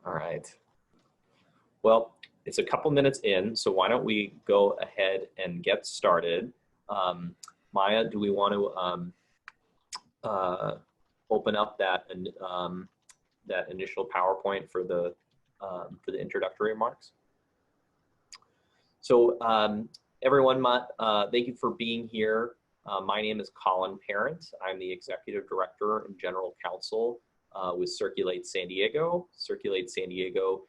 All right. Well, it's a couple minutes in, so why don't we go ahead and get started. Maya, do we want to open up that that initial PowerPoint for the introductory remarks? So everyone, thank you for being here. My name is Colin Parent. I'm the Executive Director and General Counsel with Circulate San Diego. Circulate San Diego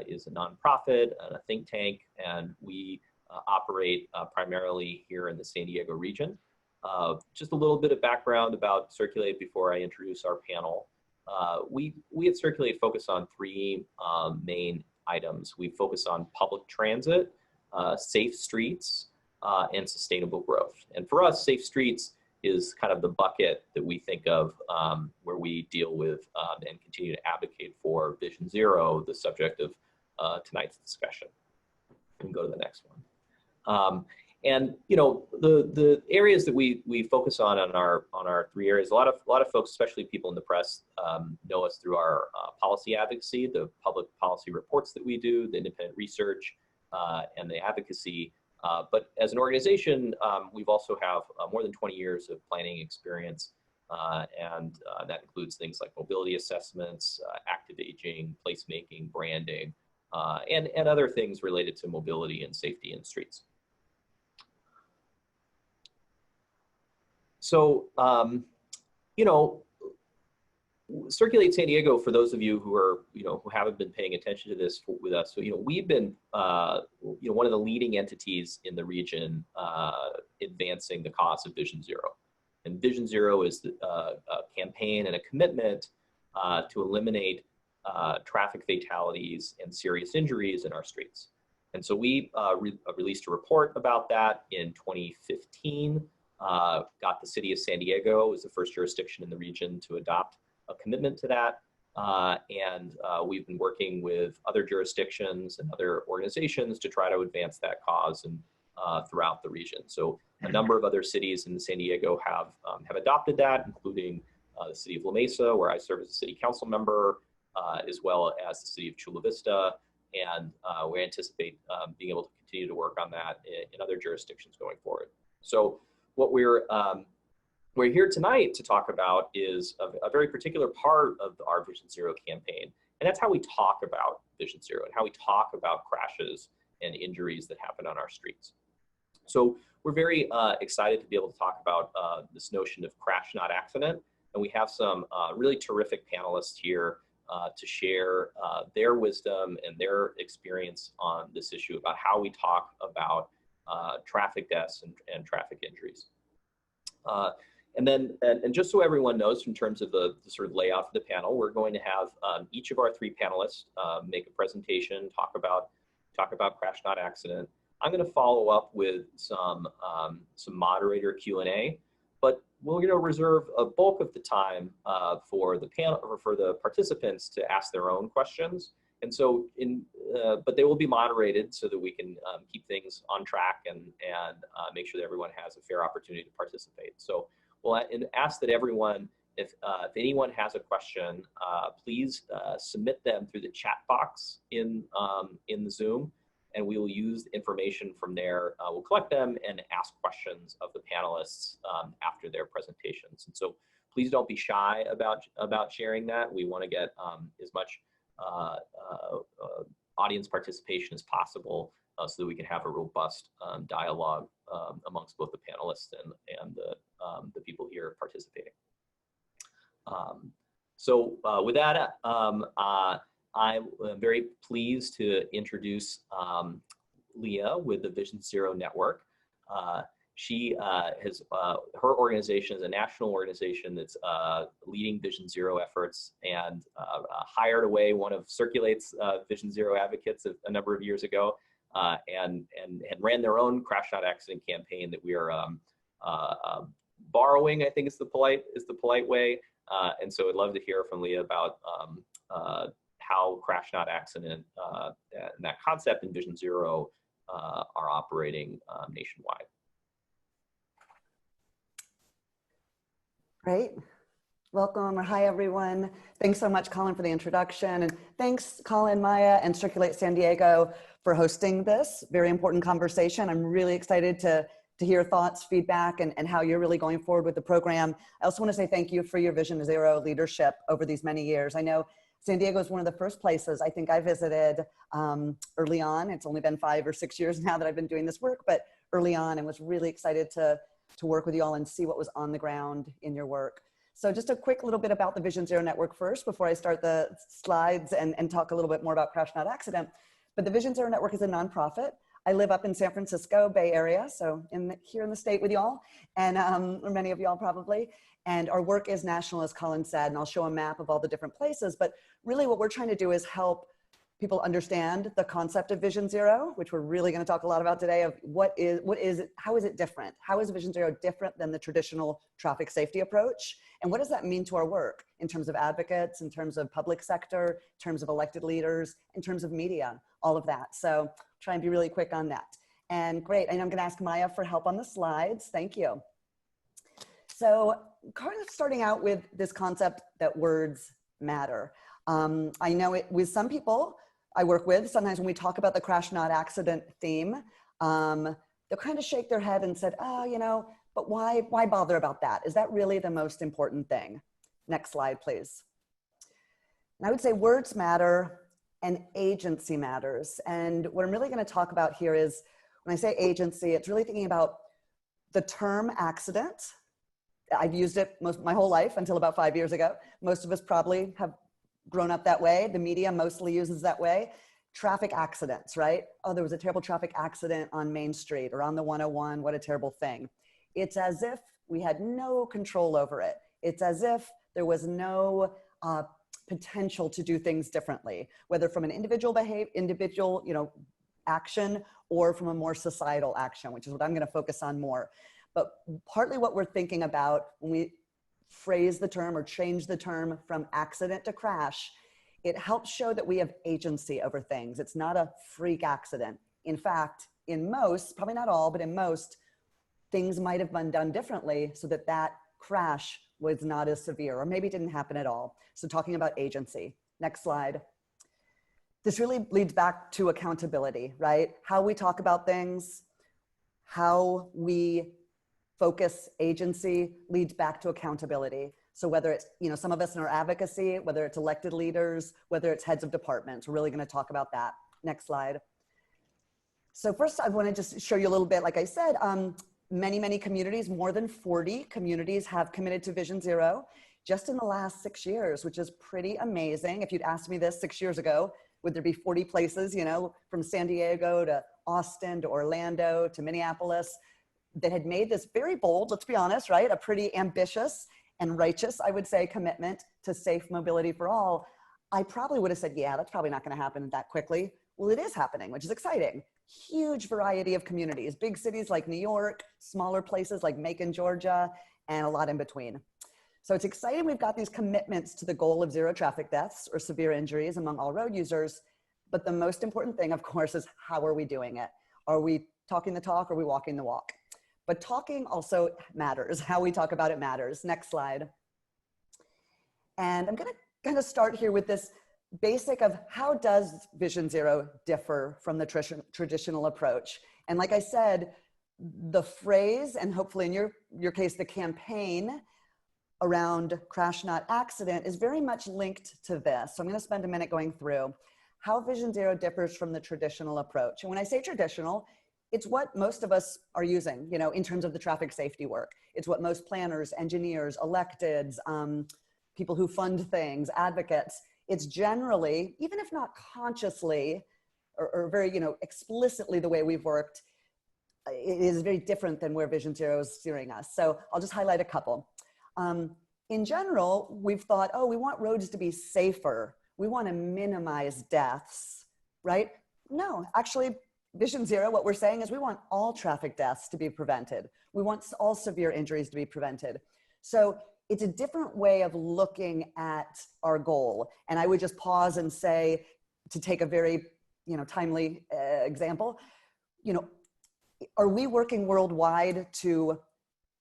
is a nonprofit and a think tank, and we operate primarily here in the San Diego region. Just a little bit of background about Circulate before I introduce our panel. We at Circulate focus on three main items. We focus on public transit, safe streets, and sustainable growth. And for us, safe streets is kind of the bucket that we think of where we deal with and continue to advocate for Vision Zero, the subject of tonight's discussion. We can go to the next one. And you know, the areas that we focus on our three areas, a lot of folks, especially people in the press, know us through our policy advocacy, the public policy reports that we do, the independent research, and the advocacy. But as an organization, we've also have more than 20 years of planning experience, and that includes things like mobility assessments, active aging, placemaking, branding, and other things related to mobility and safety in streets. So, you know, Circulate San Diego, for those of you who are, who haven't been paying attention to this with us, so, we've been, one of the leading entities in the region advancing the cause of Vision Zero. And Vision Zero is a campaign and a commitment to eliminate traffic fatalities and serious injuries in our streets. And so we released a report about that in 2015, got the city of San Diego as the first jurisdiction in the region to adopt a commitment to that, and we've been working with other jurisdictions and other organizations to try to advance that cause and throughout the region. So a number of other cities in San Diego have adopted that, including the city of La Mesa, where I serve as a city council member, as well as the city of Chula Vista, and we anticipate being able to continue to work on that in other jurisdictions going forward. So what we're here tonight to talk about is a very particular part of our Vision Zero campaign, and that's how we talk about Vision Zero and how we talk about crashes and injuries that happen on our streets. So we're very excited to be able to talk about this notion of crash, not accident, and we have some really terrific panelists here to share their wisdom and their experience on this issue about how we talk about traffic deaths and traffic injuries. And then, and just so everyone knows, in terms of the sort of layout of the panel, we're going to have each of our three panelists make a presentation, talk about crash, not accident. I'm going to follow up with some moderator Q&A, but we're going to reserve a bulk of the time for the panel or for the participants to ask their own questions. And so, but they will be moderated so that we can keep things on track and make sure that everyone has a fair opportunity to participate. So we'll ask that everyone, if anyone has a question, please submit them through the chat box in the Zoom, and we will use information from there. We'll collect them and ask questions of the panelists after their presentations. And so please don't be shy about sharing that. We want to get as much audience participation as possible so that we can have a robust dialogue amongst both the panelists and the people here participating. So with that, I'm very pleased to introduce Leah with the Vision Zero Network. She her organization is a national organization that's leading Vision Zero efforts, and hired away one of Circulate's Vision Zero advocates a number of years ago, and ran their own crash not accident campaign that we are borrowing, I think is the polite way. And so I'd love to hear from Leah about how crash not accident and that concept in Vision Zero are operating nationwide. Great. Welcome, or hi everyone. Thanks so much, Colin, for the introduction. And thanks, Colin, Maya, and Circulate San Diego for hosting this very important conversation. I'm really excited to hear your thoughts, feedback, and how you're really going forward with the program. I also want to say thank you for your Vision Zero leadership over these many years. I know San Diego is one of the first places I think I visited early on. It's only been 5 or 6 years now that I've been doing this work, but early on, and was really excited to work with you all and see what was on the ground in your work. So just a quick little bit about the Vision Zero Network first before I start the slides and talk a little bit more about Crash Not Accident. But the Vision Zero Network is a nonprofit. I live up in San Francisco Bay Area, so here in the state with y'all, and or many of y'all probably. And our work is national, as Colin said, and I'll show a map of all the different places. But really what we're trying to do is help people understand the concept of Vision Zero, which we're really going to talk a lot about today, of how is it different? How is Vision Zero different than the traditional traffic safety approach? And what does that mean to our work in terms of advocates, in terms of public sector, in terms of elected leaders, in terms of media, all of that. So try and be really quick on that. And great, and I'm going to ask Maya for help on the slides. Thank you. So kind of starting out with this concept that words matter. I know it with some people I work with, sometimes when we talk about the Crash Not Accident theme, they'll kind of shake their head and said, oh, you know, but why bother about that? Is that really the most important thing? Next slide, please. And I would say words matter and agency matters. And what I'm really going to talk about here is, when I say agency, it's really thinking about the term accident. I've used it my whole life until about 5 years ago. Most of us probably have grown up that way. The media mostly uses that way. Traffic accidents, right? Oh, there was a terrible traffic accident on Main Street or on the 101. What a terrible thing. It's as if we had no control over it. It's as if there was no potential to do things differently, whether from an individual action or from a more societal action, which is what I'm going to focus on more. But partly what we're thinking about when we phrase the term or change the term from accident to crash, it helps show that we have agency over things. It's not a freak accident. In fact, in most, probably not all, but in most, things might have been done differently so that that crash was not as severe, or maybe didn't happen at all. So talking about agency. Next slide. This really leads back to accountability, right? How we talk about things, how we focus agency leads back to accountability. So whether it's, some of us in our advocacy, whether it's elected leaders, whether it's heads of departments, we're really going to talk about that. Next slide. So first I want to just show you a little bit, like I said, many communities, more than 40 communities have committed to Vision Zero just in the last 6 years, which is pretty amazing. If you'd asked me this 6 years ago, would there be 40 places, from San Diego to Austin to Orlando to Minneapolis, that had made this very bold, let's be honest, right? A pretty ambitious and righteous, I would say, commitment to safe mobility for all. I probably would have said, yeah, that's probably not going to happen that quickly. Well, it is happening, which is exciting. Huge variety of communities, big cities like New York, smaller places like Macon, Georgia, and a lot in between. So it's exciting we've got these commitments to the goal of zero traffic deaths or severe injuries among all road users. But the most important thing, of course, is how are we doing it? Are we talking the talk or are we walking the walk? But talking also matters. How we talk about it matters. Next slide. And I'm going to kind of start here with this basic of how does Vision Zero differ from the traditional approach? And like I said, the phrase, and hopefully in your case, the campaign around Crash Not Accident is very much linked to this. So I'm going to spend a minute going through how Vision Zero differs from the traditional approach. And when I say traditional, it's what most of us are using, in terms of the traffic safety work. It's what most planners, engineers, electeds, people who fund things, advocates, it's generally, even if not consciously or very, explicitly the way we've worked, it is very different than where Vision Zero is steering us. So I'll just highlight a couple. In general, we've thought, oh, we want roads to be safer. We want to minimize deaths, right? No, actually, Vision Zero, what we're saying is we want all traffic deaths to be prevented. We want all severe injuries to be prevented. So it's a different way of looking at our goal. And I would just pause and say, to take a very, timely example, are we working worldwide to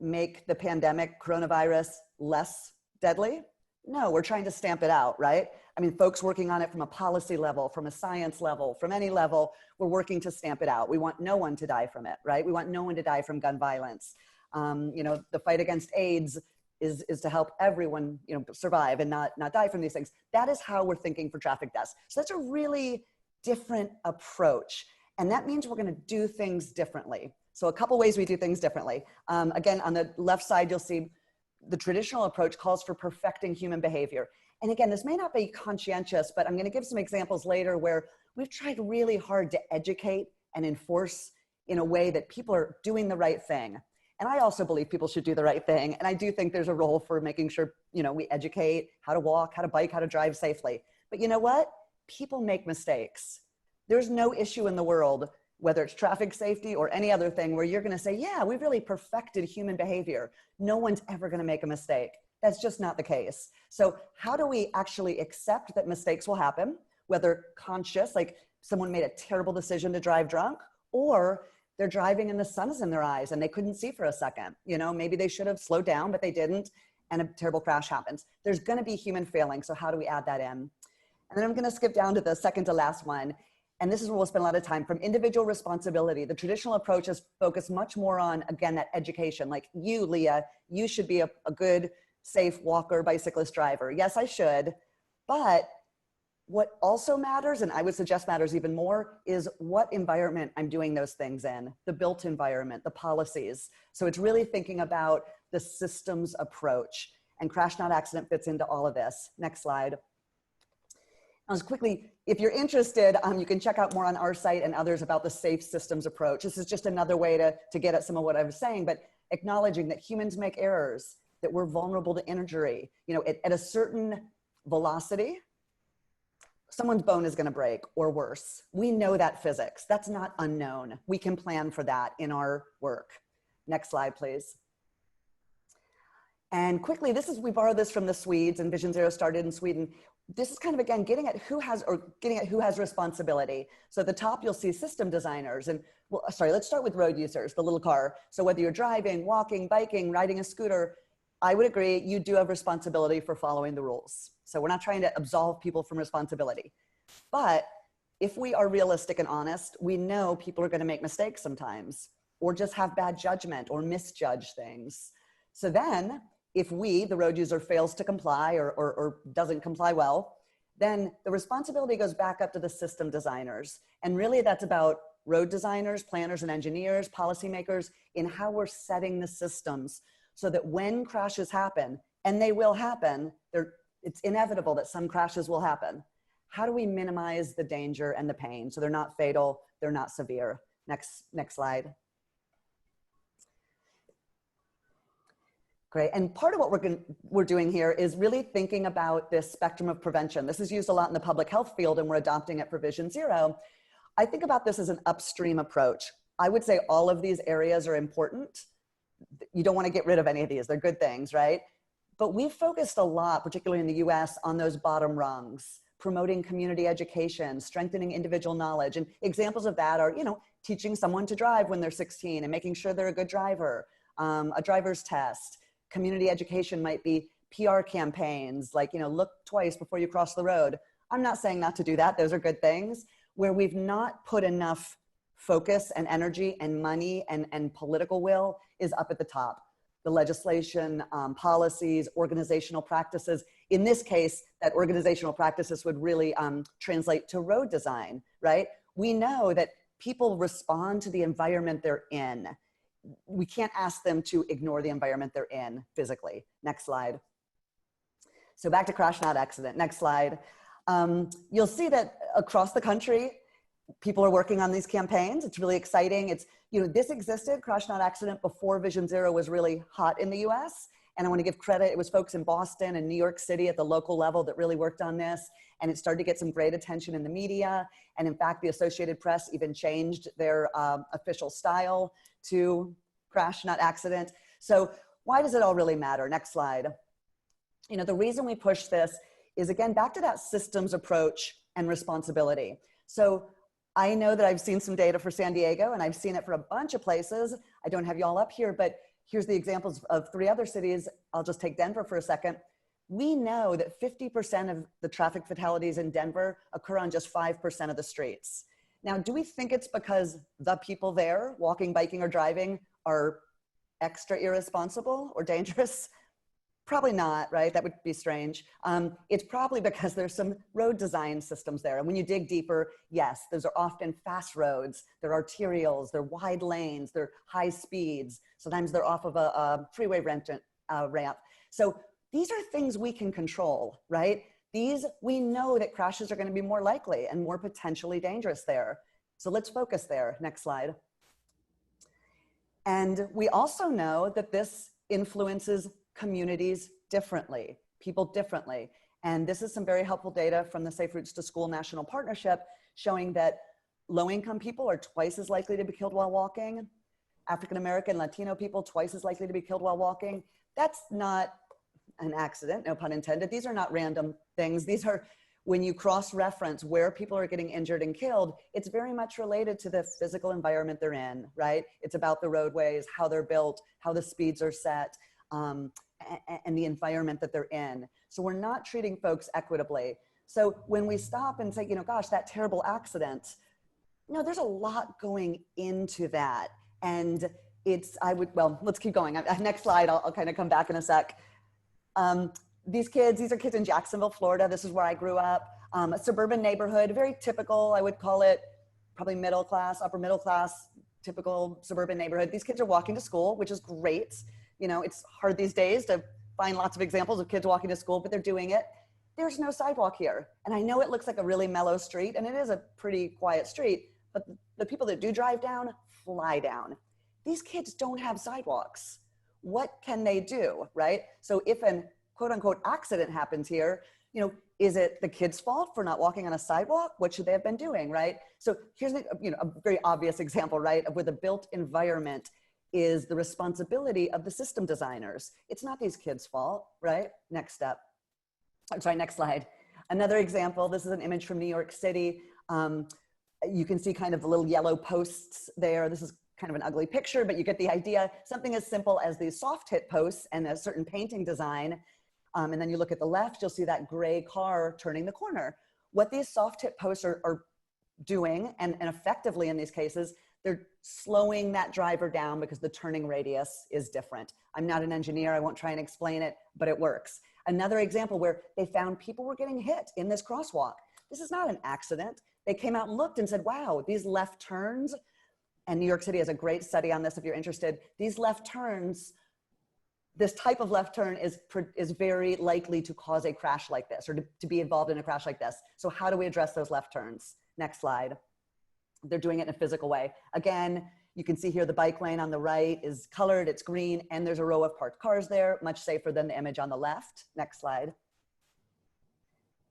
make the pandemic coronavirus less deadly? No, we're trying to stamp it out, right? I mean, folks working on it from a policy level, from a science level, from any level, we're working to stamp it out. We want no one to die from it, right? We want no one to die from gun violence. You know, the fight against AIDS is to help everyone, you know, survive and not die from these things. That is how we're thinking for traffic deaths. So that's a really different approach. And that means we're going to do things differently. So a couple ways we do things differently. Again, on the left side, you'll see the traditional approach calls for perfecting human behavior. And again, this may not be conscientious, but I'm going to give some examples later where we've tried really hard to educate and enforce in a way that people are doing the right thing. And I also believe people should do the right thing. And I do think there's a role for making sure, you know, we educate how to walk, how to bike, how to drive safely. But you know what? People make mistakes. There's no issue in the world, whether it's traffic safety or any other thing, where you're going to say, yeah, we've really perfected human behavior. No one's ever going to make a mistake. That's just not the case. So how do we actually accept that mistakes will happen, whether conscious, like someone made a terrible decision to drive drunk, or they're driving and the sun is in their eyes and they couldn't see for a second. You know, maybe they should have slowed down, but they didn't, and a terrible crash happens. There's going to be human failing. So how do we add that in? And then I'm going to skip down to the second to last one. And this is where we'll spend a lot of time. From individual responsibility, the traditional approach is focused much more on, again, that education. Like you, Leah, you should be a good, safe walker, bicyclist, driver. Yes, I should. But what also matters, and I would suggest matters even more, is what environment I'm doing those things in, the built environment, the policies. So it's really thinking about the systems approach. And crash not accident fits into all of this. Next slide. As quickly, if you're interested, you can check out more on our site and others about the safe systems approach. This is just another way to get at some of what I was saying, but acknowledging that humans make errors, that we're vulnerable to injury. You know, at a certain velocity, someone's bone is going to break or worse. We know that physics. That's not unknown. We can plan for that in our work. Next slide, please. And quickly, we borrowed this from the Swedes, and Vision Zero started in Sweden. This is kind of, again, getting at who has responsibility. So at the top, you'll see system designers. And well, sorry, let's start with road users, the little car. So whether you're driving, walking, biking, riding a scooter, I would agree you do have responsibility for following the rules. So we're not trying to absolve people from responsibility. But if we are realistic and honest, we know people are going to make mistakes sometimes, or just have bad judgment or misjudge things. So then, if we, the road user, fails to comply or doesn't comply well, then the responsibility goes back up to the system designers. And really that's about road designers, planners and engineers, policymakers, in how we're setting the systems so that when crashes happen, and they will happen, it's inevitable that some crashes will happen. How do we minimize the danger and the pain so they're not fatal, they're not severe? Next slide. Great, and part of what we're doing here is really thinking about this spectrum of prevention. This is used a lot in the public health field, and we're adopting it for Vision Zero. I think about this as an upstream approach. I would say all of these areas are important. You don't want to get rid of any of these. They're good things, right? But we've focused a lot, particularly in the US, on those bottom rungs, promoting community education, strengthening individual knowledge. And examples of that are, you know, teaching someone to drive when they're 16 and making sure they're a good driver, a driver's test. Community education might be PR campaigns, like, you know, look twice before you cross the road. I'm not saying not to do that. Those are good things. Where we've not put enough focus and energy and money and political will is up at the top. The legislation, policies, organizational practices. In this case, that organizational practices would really translate to road design, right? We know that people respond to the environment they're in. We can't ask them to ignore the environment they're in physically. Next slide. So back to crash not accident. Next slide. You'll see that across the country, people are working on these campaigns. It's really exciting. It's, you know, this existed, crash not accident, before Vision Zero was really hot in the US. And I want to give credit. It was folks in Boston and New York City at the local level that really worked on this. And it started to get some great attention in the media. And in fact, the Associated Press even changed their official style to crash not accident. So why does it all really matter? Next slide. You know, the reason we push this is, again, back to that systems approach and responsibility. So I know that I've seen some data for San Diego, and I've seen it for a bunch of places. I don't have you all up here, but here's the examples of 3 other cities. I'll just take Denver for a second. We know that 50% of the traffic fatalities in Denver occur on just 5% of the streets. Now, do we think it's because the people there, walking, biking, or driving, are extra irresponsible or dangerous? Probably not, right? That would be strange. It's probably because there's some road design systems there. And when you dig deeper, yes, those are often fast roads. They're arterials, they're wide lanes, they're high speeds. Sometimes they're off of a freeway ramp. So these are things we can control, right? We know that crashes are going to be more likely and more potentially dangerous there. So let's focus there. Next slide. And we also know that this influences communities differently, people differently. And this is some very helpful data from the Safe Routes to School National Partnership showing that low-income people are twice as likely to be killed while walking. African-American, Latino people, twice as likely to be killed while walking. That's not an accident, no pun intended. These are not random things. These are, when you cross-reference where people are getting injured and killed, it's very much related to the physical environment they're in, right? It's about the roadways, how they're built, how the speeds are set, and the environment that they're in. So we're not treating folks equitably. So when we stop and say, gosh, that terrible accident, there's a lot going into that. And let's keep going. Next slide, I'll kind of come back in a sec. These are kids in Jacksonville, Florida. This is where I grew up. A suburban neighborhood, very typical, I would call it probably middle class, upper middle class, typical suburban neighborhood. These kids are walking to school, which is great. It's hard these days to find lots of examples of kids walking to school, but they're doing it. There's no sidewalk here. And I know it looks like a really mellow street, and it is a pretty quiet street, but the people that do drive down, fly down. These kids don't have sidewalks. What can they do, right? So if an quote unquote accident happens here, is it the kid's fault for not walking on a sidewalk? What should they have been doing, right? So here's a very obvious example, right, of where the built environment is the responsibility of the system designers. It's not these kids' fault, right? Next slide. Another example, this is an image from New York City. You can see kind of the little yellow posts there. This is kind of an ugly picture, but you get the idea. Something as simple as these soft hit posts and a certain painting design. And then you look at the left, you'll see that gray car turning the corner. What these soft hit posts are doing, and effectively in these cases, they're slowing that driver down because the turning radius is different. I'm not an engineer, I won't try and explain it, but it works. Another example where they found people were getting hit in this crosswalk. This is not an accident. They came out and looked and said, wow, these left turns, and New York City has a great study on this if you're interested. These left turns, this type of left turn is very likely to cause a crash like this, or to be involved in a crash like this. So how do we address those left turns? Next slide. They're doing it in a physical way. Again, you can see here the bike lane on the right is colored, it's green, and there's a row of parked cars there, much safer than the image on the left. Next slide.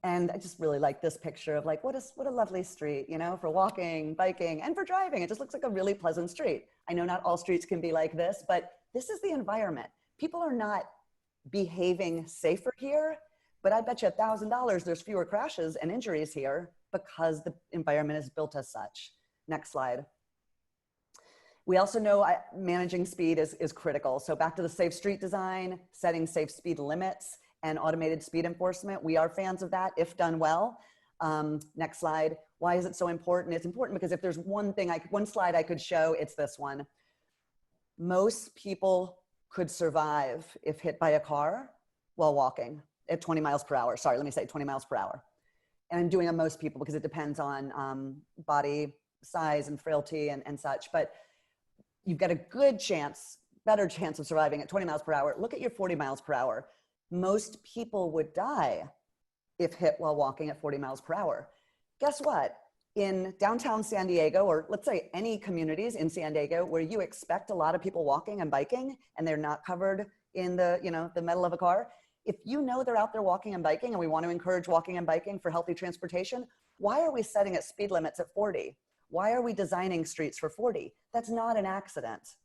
And I just really like this picture of what a lovely street, for walking, biking, and for driving. It just looks like a really pleasant street. I know not all streets can be like this, but this is the environment. People are not behaving safer here, but I bet you $1,000 there's fewer crashes and injuries here because the environment is built as such. Next slide. We also know managing speed is critical. So back to the safe street design, setting safe speed limits, and automated speed enforcement. We are fans of that if done well. Next slide. Why is it so important? It's important because if there's one slide I could show, it's this one. Most people could survive if hit by a car while walking at 20 miles per hour. Sorry, let me say 20 miles per hour. And I'm doing on most people because it depends on body size and frailty and such, but you've got a good chance, better chance of surviving at 20 miles per hour. Look at your 40 miles per hour. Most people would die if hit while walking at 40 miles per hour. Guess what? In downtown San Diego, or let's say any communities in San Diego where you expect a lot of people walking and biking and they're not covered in the metal of a car, if you know they're out there walking and biking and we want to encourage walking and biking for healthy transportation, why are we setting at speed limits at 40? Why are we designing streets for 40? That's not an accident.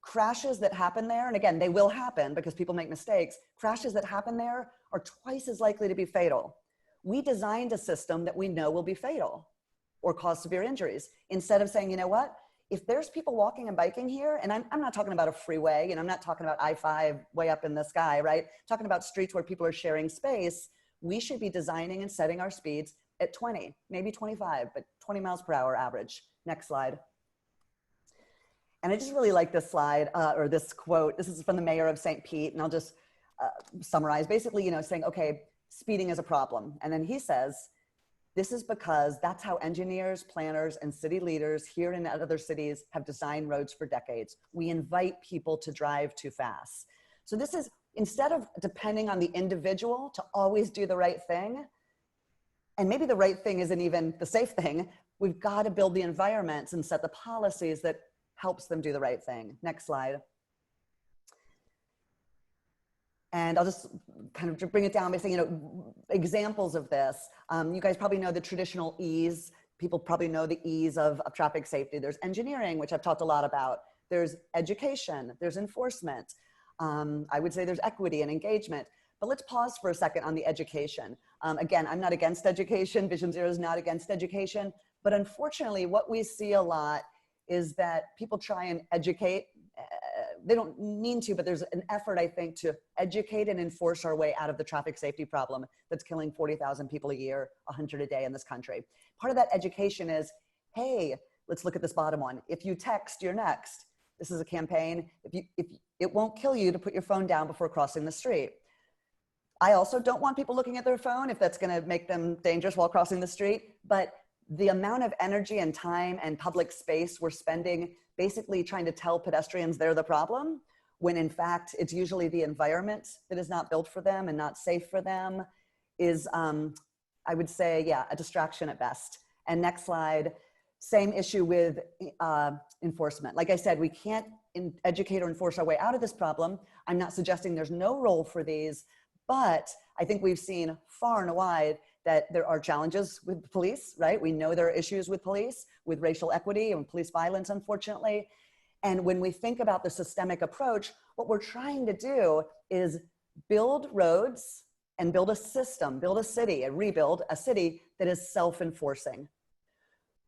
Crashes that happen there, and again, they will happen because people make mistakes, crashes that happen there are twice as likely to be fatal. We designed a system that we know will be fatal or cause severe injuries. Instead of saying, you know what, if there's people walking and biking here, and I'm not talking about a freeway, and I'm not talking about I-5 way up in the sky, right? I'm talking about streets where people are sharing space, we should be designing and setting our speeds at 20, maybe 25, but 20 miles per hour average. Next slide. And I just really like this slide, or this quote. This is from the mayor of St. Pete, and I'll just summarize. Basically, you know, saying, okay, speeding is a problem. And then he says, this is because that's how engineers, planners, and city leaders here and at other cities have designed roads for decades. We invite people to drive too fast. So this is, instead of depending on the individual to always do the right thing, and maybe the right thing isn't even the safe thing, we've got to build the environments and set the policies that helps them do the right thing. Next slide. And I'll just kind of bring it down by saying, you know, examples of this. You guys probably know the traditional E's. People probably know the E's of traffic safety. There's engineering, which I've talked a lot about. There's education, there's enforcement. I would say there's equity and engagement. But let's pause for a second on the education. Again, I'm not against education. Vision Zero is not against education. But unfortunately, what we see a lot is that people try and educate. They don't mean to, but there's an effort, I think, to educate and enforce our way out of the traffic safety problem that's killing 40,000 people a year, 100 a day in this country. Part of that education is, hey, let's look at this bottom one. If you text, you're next. This is a campaign. If it won't kill you to put your phone down before crossing the street. I also don't want people looking at their phone if that's going to make them dangerous while crossing the street. But the amount of energy and time and public space we're spending basically trying to tell pedestrians they're the problem, when in fact it's usually the environment that is not built for them and not safe for them, is, I would say, yeah, a distraction at best. And next slide, same issue with enforcement. Like I said, we can't educate or enforce our way out of this problem. I'm not suggesting there's no role for these, but I think we've seen far and wide that there are challenges with police, right? We know there are issues with police, with racial equity and police violence, unfortunately. And when we think about the systemic approach, what we're trying to do is build roads and build a system, build a city, and rebuild a city that is self-enforcing.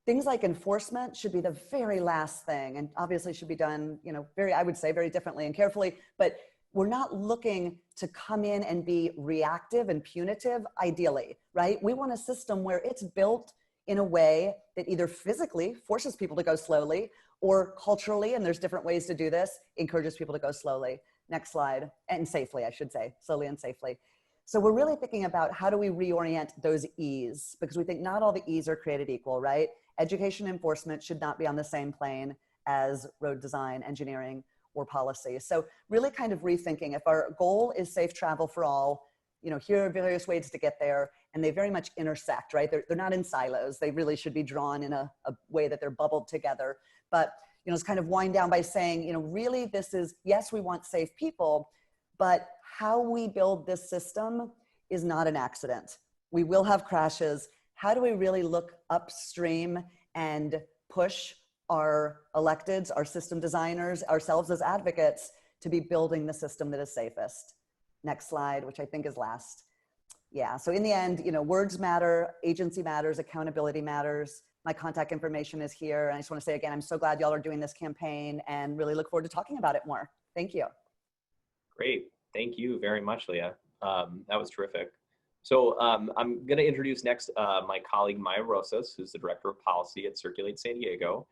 Things like enforcement should be the very last thing, and obviously should be done, you know, very, I would say, very differently and carefully, but we're not looking to come in and be reactive and punitive, ideally, right? We want a system where it's built in a way that either physically forces people to go slowly, or culturally, and there's different ways to do this, encourages people to go slowly. Next slide, and safely, I should say, slowly and safely. So we're really thinking about how do we reorient those E's, because we think not all the E's are created equal, right? Education enforcement should not be on the same plane as road design, engineering, or policy. So really kind of rethinking, if our goal is safe travel for all, you know, here are various ways to get there, and they very much intersect, right? They're not in silos. They really should be drawn in a way that they're bubbled together. But, you know, it's kind of wind down by saying, you know, really this is, yes, we want safe people, but how we build this system is not an accident. We will have crashes. How do we really look upstream and push our electeds, our system designers, ourselves as advocates to be building the system that is safest? Next slide, which I think is last. Yeah, so in the end, you know, words matter, agency matters, accountability matters. My contact information is here. And I just want to say again, I'm so glad y'all are doing this campaign and really look forward to talking about it more. Thank you. Great. Thank you very much, Leah. That was terrific. So I'm going to introduce next my colleague, Maya Rosas, who's the Director of Policy at Circulate San Diego.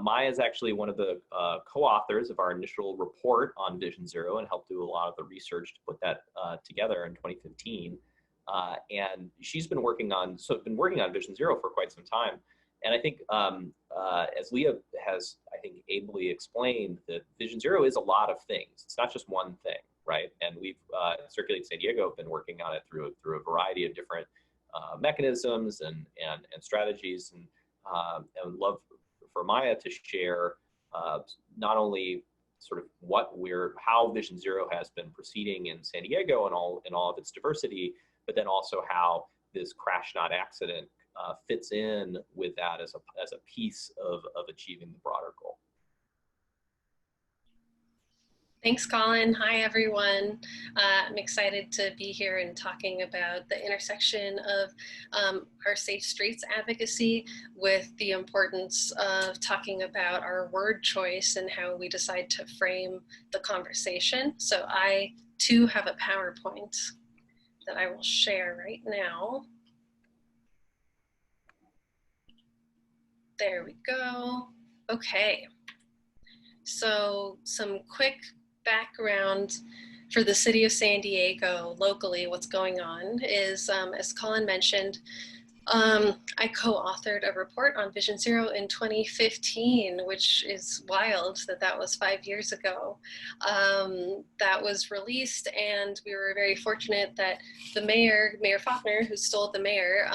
Maya is actually one of the co-authors of our initial report on Vision Zero and helped do a lot of the research to put that together in 2015. And she's been working on Vision Zero for quite some time. And I think, as Leah has, I think, ably explained, that Vision Zero is a lot of things. It's not just one thing, right? And we've, Circulate San Diego, have been working on it through a variety of different mechanisms and strategies, and would love for Maya to share not only sort of how Vision Zero has been proceeding in San Diego and all of its diversity, but then also how this crash not accident fits in with that as a piece of achieving the broader goal. Thanks, Colin. Hi, everyone. I'm excited to be here and talking about the intersection of our safe streets advocacy with the importance of talking about our word choice and how we decide to frame the conversation. So I, too, have a PowerPoint that I will share right now. There we go. Okay. So some quick background for the city of San Diego locally. What's going on is, as Colin mentioned, I co-authored a report on Vision Zero in 2015, which is wild that that was 5 years ago. That was released, and we were very fortunate that the mayor, Mayor Faulkner, who stole the mayor,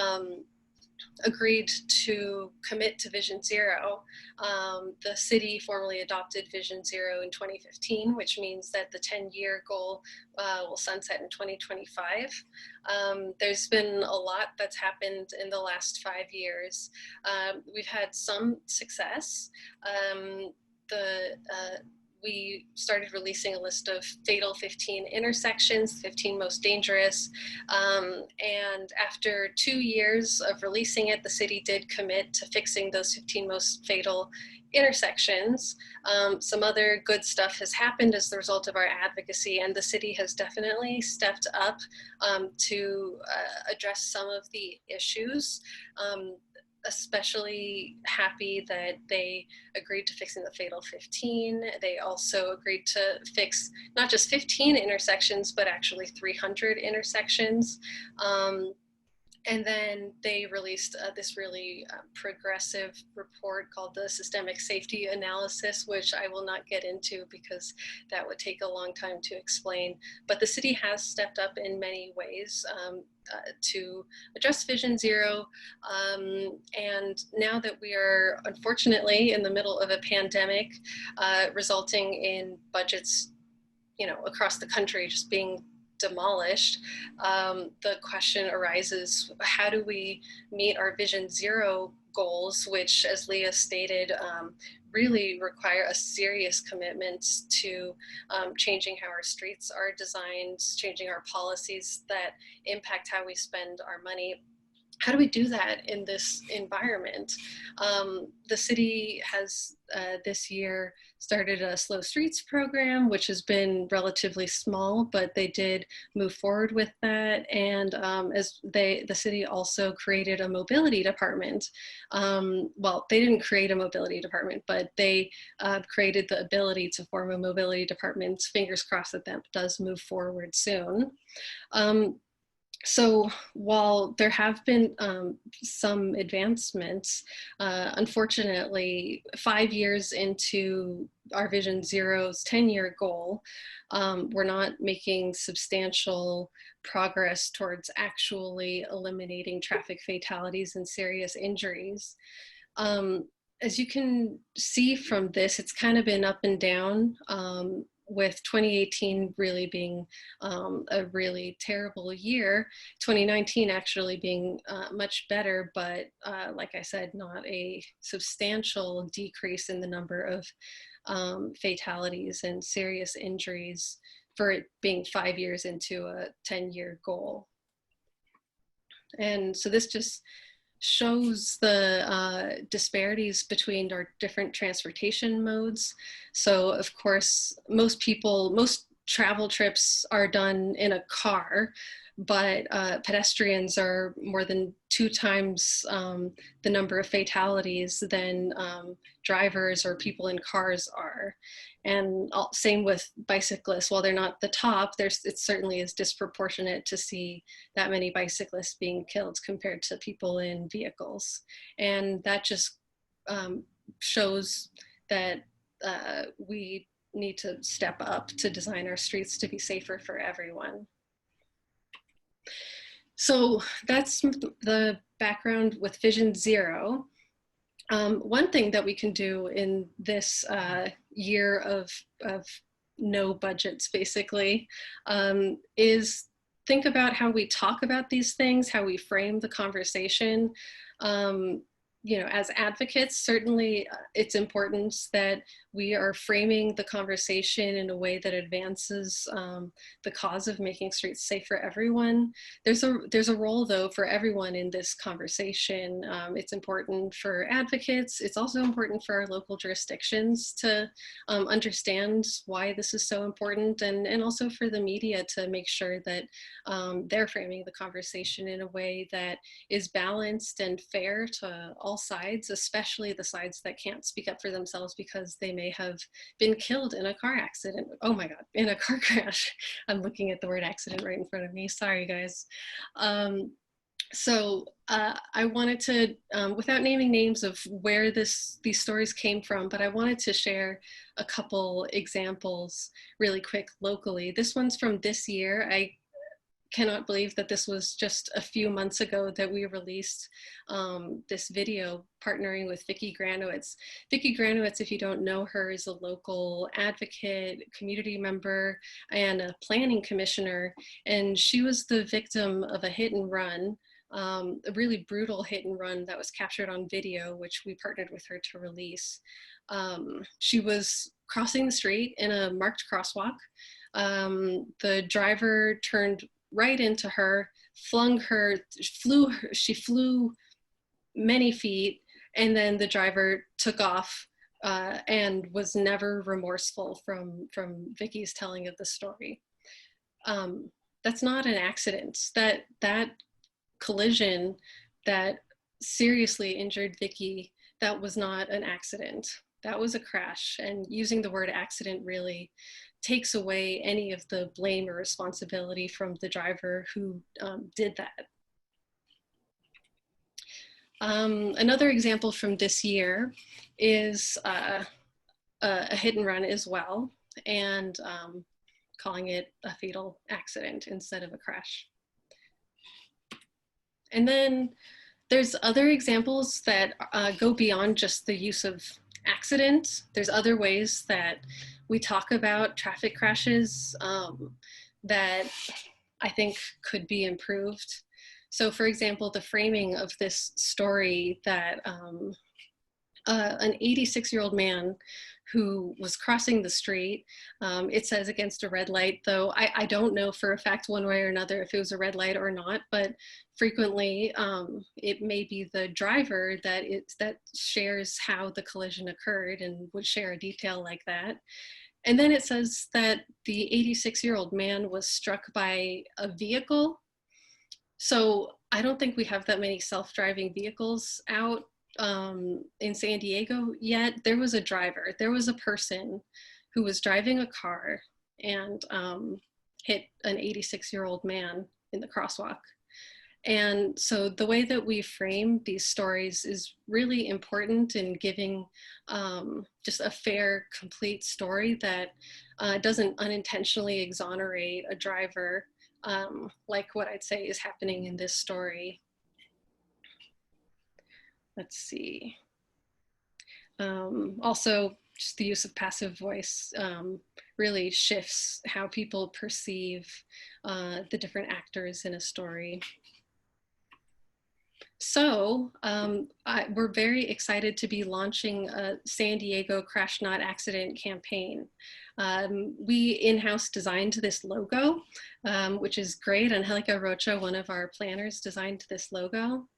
agreed to commit to Vision Zero. The city formally adopted Vision Zero in 2015, which means that the 10-year goal will sunset in 2025. There's been a lot that's happened in the last 5 years. We've had some success. We started releasing a list of fatal 15 intersections, 15 most dangerous. And after 2 years of releasing it, the city did commit to fixing those 15 most fatal intersections. Some other good stuff has happened as the result of our advocacy, and the city has definitely stepped up to address some of the issues. Especially happy that they agreed to fixing the fatal 15. They also agreed to fix not just 15 intersections, but actually 300 intersections. And then they released this really progressive report called the Systemic Safety Analysis, which I will not get into because that would take a long time to explain. But the city has stepped up in many ways to address Vision Zero. And now that we are unfortunately in the middle of a pandemic, resulting in budgets, across the country just being demolished, the question arises, how do we meet our Vision Zero goals, which, as Leah stated, really require a serious commitment to changing how our streets are designed, changing our policies that impact how we spend our money. How do we do that in this environment? The city has this year started a Slow Streets program, which has been relatively small, but they did move forward with that. And the city also created a mobility department. Well, they didn't create a mobility department, but they created the ability to form a mobility department. Fingers crossed that that does move forward soon. So while there have been some advancements, unfortunately, 5 years into our Vision Zero's 10-year goal, we're not making substantial progress towards actually eliminating traffic fatalities and serious injuries. As you can see from this, it's kind of been up and down. With 2018 really being a really terrible year, 2019 actually being much better, but like I said, not a substantial decrease in the number of fatalities and serious injuries for it being 5 years into a 10-year goal. And so this just shows the disparities between our different transportation modes. So of course, most travel trips are done in a car, but pedestrians are more than 2 times the number of fatalities than drivers or people in cars are. And same with bicyclists. While they're not the top, it certainly is disproportionate to see that many bicyclists being killed compared to people in vehicles. And that just shows that we need to step up to design our streets to be safer for everyone. So that's the background with Vision Zero. One thing that we can do in this year of no budgets, basically, is think about how we talk about these things, how we frame the conversation. you know, as advocates, certainly it's important that we are framing the conversation in a way that advances the cause of making streets safe for everyone. There's a role, though, for everyone in this conversation. It's important for advocates. It's also important for our local jurisdictions to understand why this is so important, and also for the media to make sure that they're framing the conversation in a way that is balanced and fair to all sides, especially the sides that can't speak up for themselves because they may have been killed in a car accident. Oh my God, in a car crash. I'm looking at the word accident right in front of me. Sorry, guys. So I wanted to, without naming names of where these stories came from, but I wanted to share a couple examples really quick locally. This one's from this year. I cannot believe that this was just a few months ago that we released this video partnering with Vicki Granowitz. Vicki Granowitz, if you don't know her, is a local advocate, community member, and a planning commissioner. And she was the victim of a hit and run, a really brutal hit and run that was captured on video, which we partnered with her to release. She was crossing the street in a marked crosswalk. The driver turned right into her, she flew many feet, and then the driver took off and was never remorseful from Vicki's telling of the story. That's not an accident. That collision that seriously injured Vicki, that was not an accident. That was a crash, and using the word accident really takes away any of the blame or responsibility from the driver who did that. Another example from this year is a hit and run as well, and calling it a fatal accident instead of a crash. And then there's other examples that go beyond just the use of accident. There's other ways that we talk about traffic crashes that I think could be improved. So for example, the framing of this story that an 86-year-old man who was crossing the street, it says against a red light, though I don't know for a fact one way or another if it was a red light or not, but frequently it may be the driver that shares how the collision occurred and would share a detail like that. And then it says that the 86-year-old man was struck by a vehicle. So I don't think we have that many self-driving vehicles out in San Diego yet. There was a driver, there was a person who was driving a car and hit an 86-year-old man in the crosswalk. And so the way that we frame these stories is really important in giving just a fair, complete story that doesn't unintentionally exonerate a driver, like what I'd say is happening in this story. Let's see. Also, just the use of passive voice really shifts how people perceive the different actors in a story. So we're very excited to be launching a San Diego Crash Not Accident campaign. We in-house designed this logo, which is great. Angelica Rocha, one of our planners, designed this logo.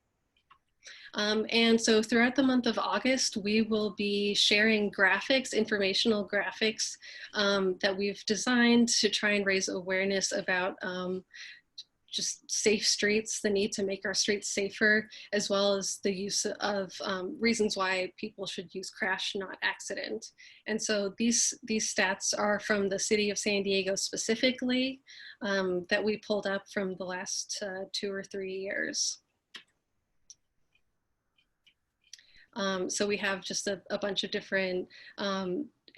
And so throughout the month of August, we will be sharing graphics, informational graphics that we've designed to try and raise awareness about just safe streets, the need to make our streets safer, as well as the use of reasons why people should use crash, not accident. And so these stats are from the city of San Diego specifically that we pulled up from the last 2 or 3 years. So we have just a bunch of different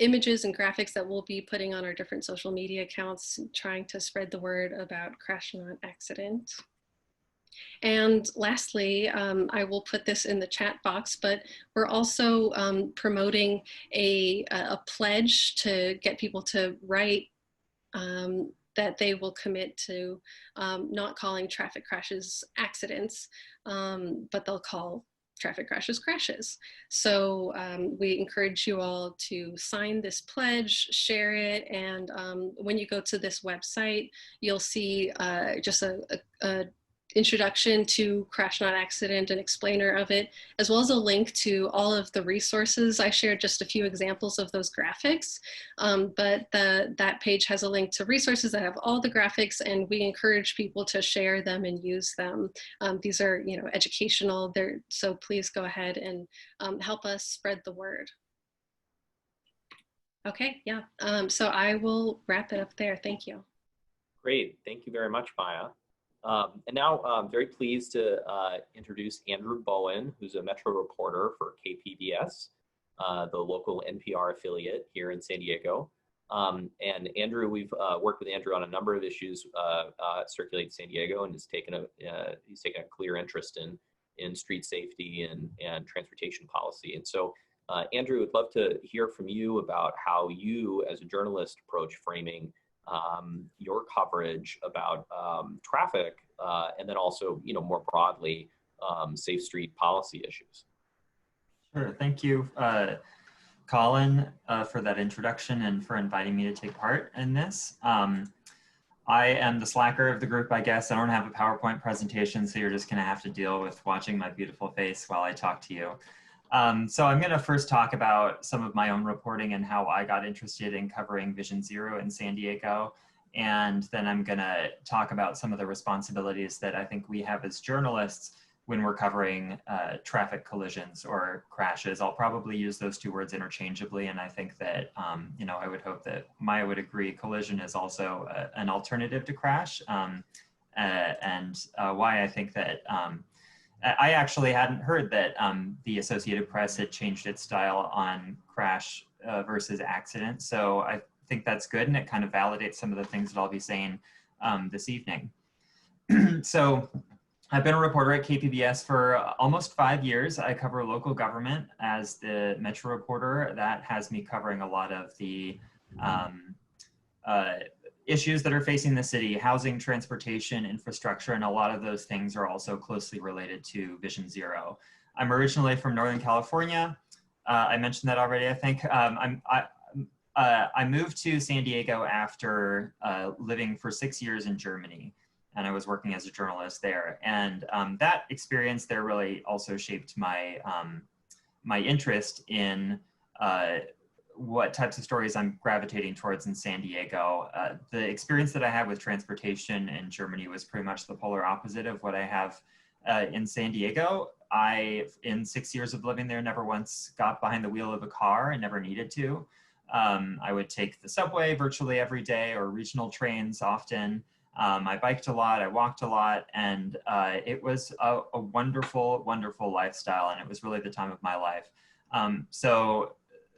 images and graphics that we'll be putting on our different social media accounts, trying to spread the word about crash not accident. And lastly, I will put this in the chat box, but we're also promoting a pledge to get people to write that they will commit to not calling traffic crashes accidents, but they'll call traffic crashes, crashes. So we encourage you all to sign this pledge, share it, and when you go to this website, you'll see just a introduction to Crash Not Accident, an explainer of it, as well as a link to all of the resources. I shared just a few examples of those graphics, but that page has a link to resources that have all the graphics, and we encourage people to share them and use them. These are, educational. So please go ahead and help us spread the word. Okay, yeah. So I will wrap it up there. Thank you. Great, thank you very much, Maya. And now I'm very pleased to introduce Andrew Bowen, who's a Metro reporter for KPBS, the local NPR affiliate here in San Diego. And Andrew, we've worked with Andrew on a number of issues at Circulate San Diego, and he's taken a clear interest in street safety and transportation policy. And so, Andrew, would love to hear from you about how you, as a journalist, approach framing your coverage about traffic, and then also, more broadly, safe street policy issues. Sure. Thank you, Colin, for that introduction and for inviting me to take part in this. I am the slacker of the group, I guess. I don't have a PowerPoint presentation, so you're just going to have to deal with watching my beautiful face while I talk to you. So I'm going to first talk about some of my own reporting and how I got interested in covering Vision Zero in San Diego. And then I'm going to talk about some of the responsibilities that I think we have as journalists when we're covering traffic collisions or crashes. I'll probably use those two words interchangeably. And I think that, I would hope that Maya would agree, collision is also an alternative to crash. And why I think that I actually hadn't heard that the Associated Press had changed its style on crash versus accident. So I think that's good, and it kind of validates some of the things that I'll be saying this evening. So I've been a reporter at KPBS for almost 5 years. I cover local government as the Metro reporter. That has me covering a lot of the issues that are facing the city: housing, transportation, infrastructure, and a lot of those things are also closely related to Vision Zero. I'm originally from Northern California. I mentioned that already, I think. I moved to San Diego after living for 6 years in Germany, and I was working as a journalist there. And that experience there really also shaped my, my interest in what types of stories I'm gravitating towards in San Diego. The experience that I had with transportation in Germany was pretty much the polar opposite of what I have in San Diego. In 6 years of living there, never once got behind the wheel of a car and never needed to. I would take the subway virtually every day, or regional trains often. I biked a lot, I walked a lot, and it was a wonderful, wonderful lifestyle, and it was really the time of my life. So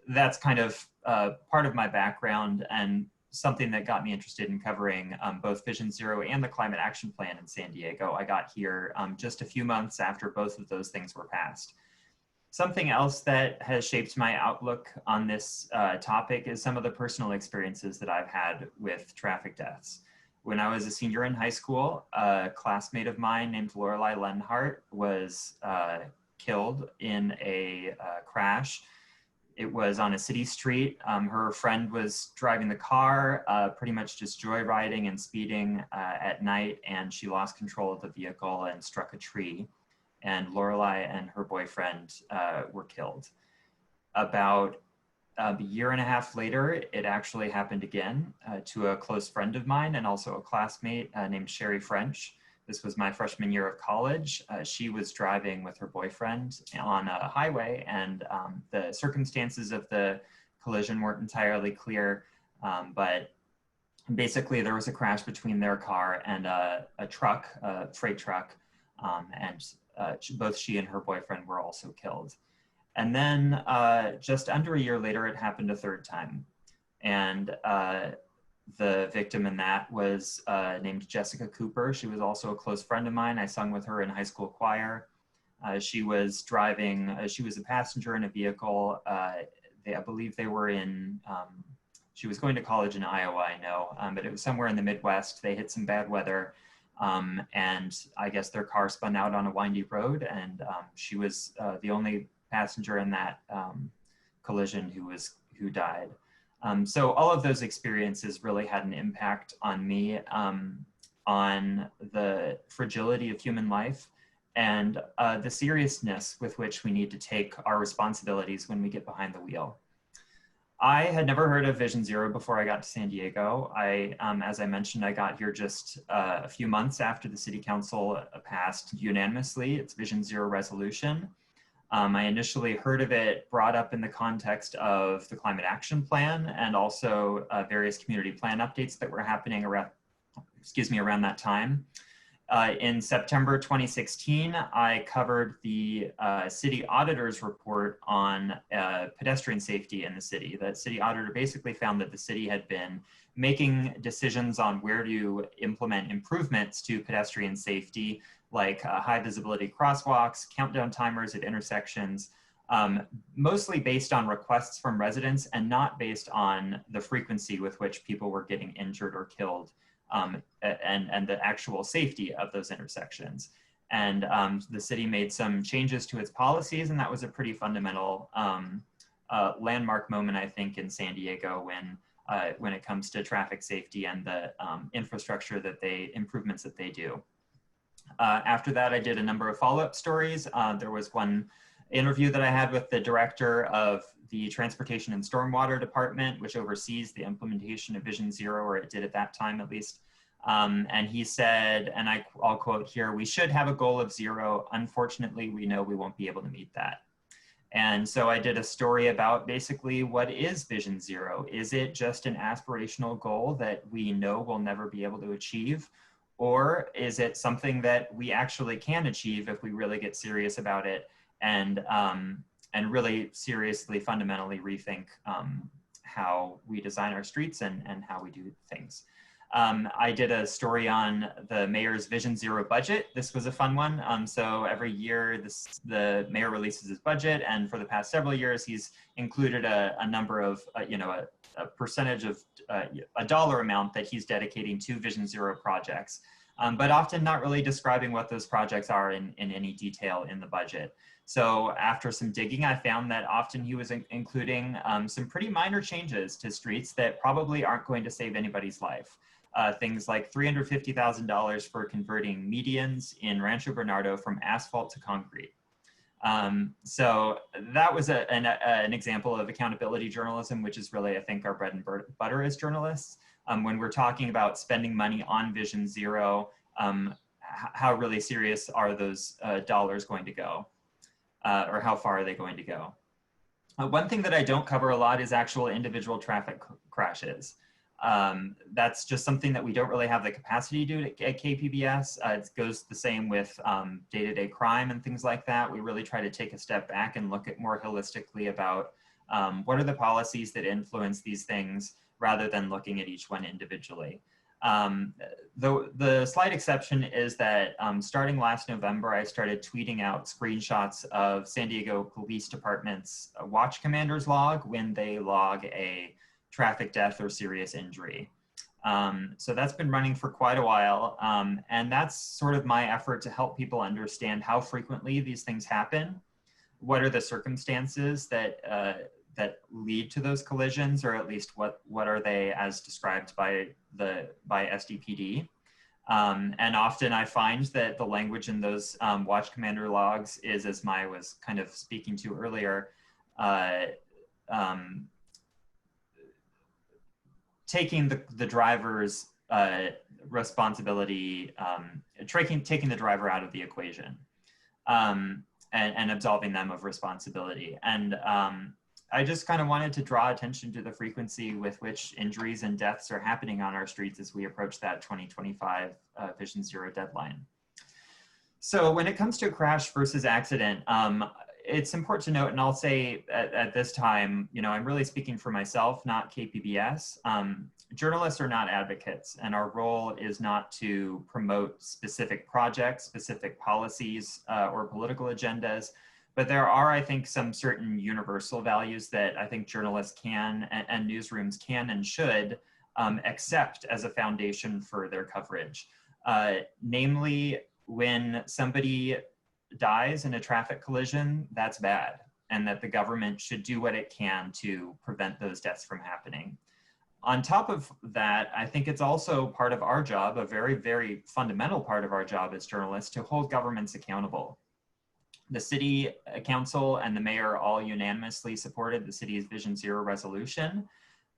that's kind of part of my background and something that got me interested in covering both Vision Zero and the Climate Action Plan in San Diego. I got here just a few months after both of those things were passed. Something else that has shaped my outlook on this topic is some of the personal experiences that I've had with traffic deaths. When I was a senior in high school, a classmate of mine named Lorelei Lenhart was killed in a crash. It was on a city street. Her friend was driving the car, pretty much just joyriding and speeding at night, and she lost control of the vehicle and struck a tree. And Lorelei and her boyfriend were killed. About a year and a half later, it actually happened again to a close friend of mine and also a classmate named Sherry French. This was my freshman year of college. She was driving with her boyfriend on a highway, and the circumstances of the collision weren't entirely clear, but basically there was a crash between their car and a truck, a freight truck, and both she and her boyfriend were also killed. And then just under a year later, it happened a third time. And the victim in that was named Jessica Cooper. She was also a close friend of mine. I sung with her in high school choir. She was driving, she was a passenger in a vehicle. I believe they were in, she was going to college in Iowa, I know, but it was somewhere in the Midwest. They hit some bad weather. And I guess their car spun out on a windy road, and she was the only passenger in that collision who died. So all of those experiences really had an impact on me, on the fragility of human life and the seriousness with which we need to take our responsibilities when we get behind the wheel. I had never heard of Vision Zero before I got to San Diego. As I mentioned, I got here just a few months after the City Council passed unanimously its Vision Zero resolution. I initially heard of it brought up in the context of the Climate Action Plan and also various community plan updates that were happening around that time. In September 2016, I covered the city auditor's report on pedestrian safety in the city. The city auditor basically found that the city had been making decisions on where to implement improvements to pedestrian safety, like high visibility crosswalks, countdown timers at intersections, mostly based on requests from residents and not based on the frequency with which people were getting injured or killed. And the actual safety of those intersections. And the city made some changes to its policies, and that was a pretty fundamental landmark moment, I think, in San Diego when it comes to traffic safety and the infrastructure improvements that they do. After that, I did a number of follow-up stories. There was one interview that I had with the director of the Transportation and Stormwater Department, which oversees the implementation of Vision Zero, or it did at that time at least. And he said, and I'll quote here, "We should have a goal of zero. Unfortunately, we know we won't be able to meet that." And so I did a story about basically what is Vision Zero? Is it just an aspirational goal that we know we'll never be able to achieve? Or is it something that we actually can achieve if we really get serious about it and really seriously, fundamentally rethink how we design our streets and how we do things. I did a story on the mayor's Vision Zero budget. This was a fun one. So every year the mayor releases his budget, and for the past several years, he's included a number of, a percentage of a dollar amount that he's dedicating to Vision Zero projects, but often not really describing what those projects are in any detail in the budget. So after some digging, I found that often he was including some pretty minor changes to streets that probably aren't going to save anybody's life. Things like $350,000 for converting medians in Rancho Bernardo from asphalt to concrete. So that was an example of accountability journalism, which is really, I think, our bread and butter as journalists. When we're talking about spending money on Vision Zero, how really serious are those dollars going to go? Or how far are they going to go? One thing that I don't cover a lot is actual individual traffic crashes. That's just something that we don't really have the capacity to do at KPBS. It goes the same with day-to-day crime and things like that. We really try to take a step back and look at more holistically about what are the policies that influence these things rather than looking at each one individually. The slight exception is that starting last November, I started tweeting out screenshots of San Diego Police Department's watch commander's log when they log a traffic death or serious injury. So that's been running for quite a while. And that's sort of my effort to help people understand how frequently these things happen. What are the circumstances that lead to those collisions, or at least what are they as described by SDPD? And often I find that the language in those watch commander logs is, as Maya was kind of speaking to earlier, taking the driver's responsibility, taking the driver out of the equation, and absolving them of responsibility. And I just kind of wanted to draw attention to the frequency with which injuries and deaths are happening on our streets as we approach that 2025 Vision Zero deadline. So when it comes to crash versus accident, it's important to note, and I'll say at this time, I'm really speaking for myself, not KPBS. Journalists are not advocates, and our role is not to promote specific projects, specific policies, or political agendas. But there are, I think, some certain universal values that I think journalists can and newsrooms can and should accept as a foundation for their coverage. Namely, when somebody dies in a traffic collision, that's bad, and that the government should do what it can to prevent those deaths from happening. On top of that, I think it's also part of our job, a very, very fundamental part of our job as journalists, to hold governments accountable. The city council and the mayor all unanimously supported the city's Vision Zero resolution,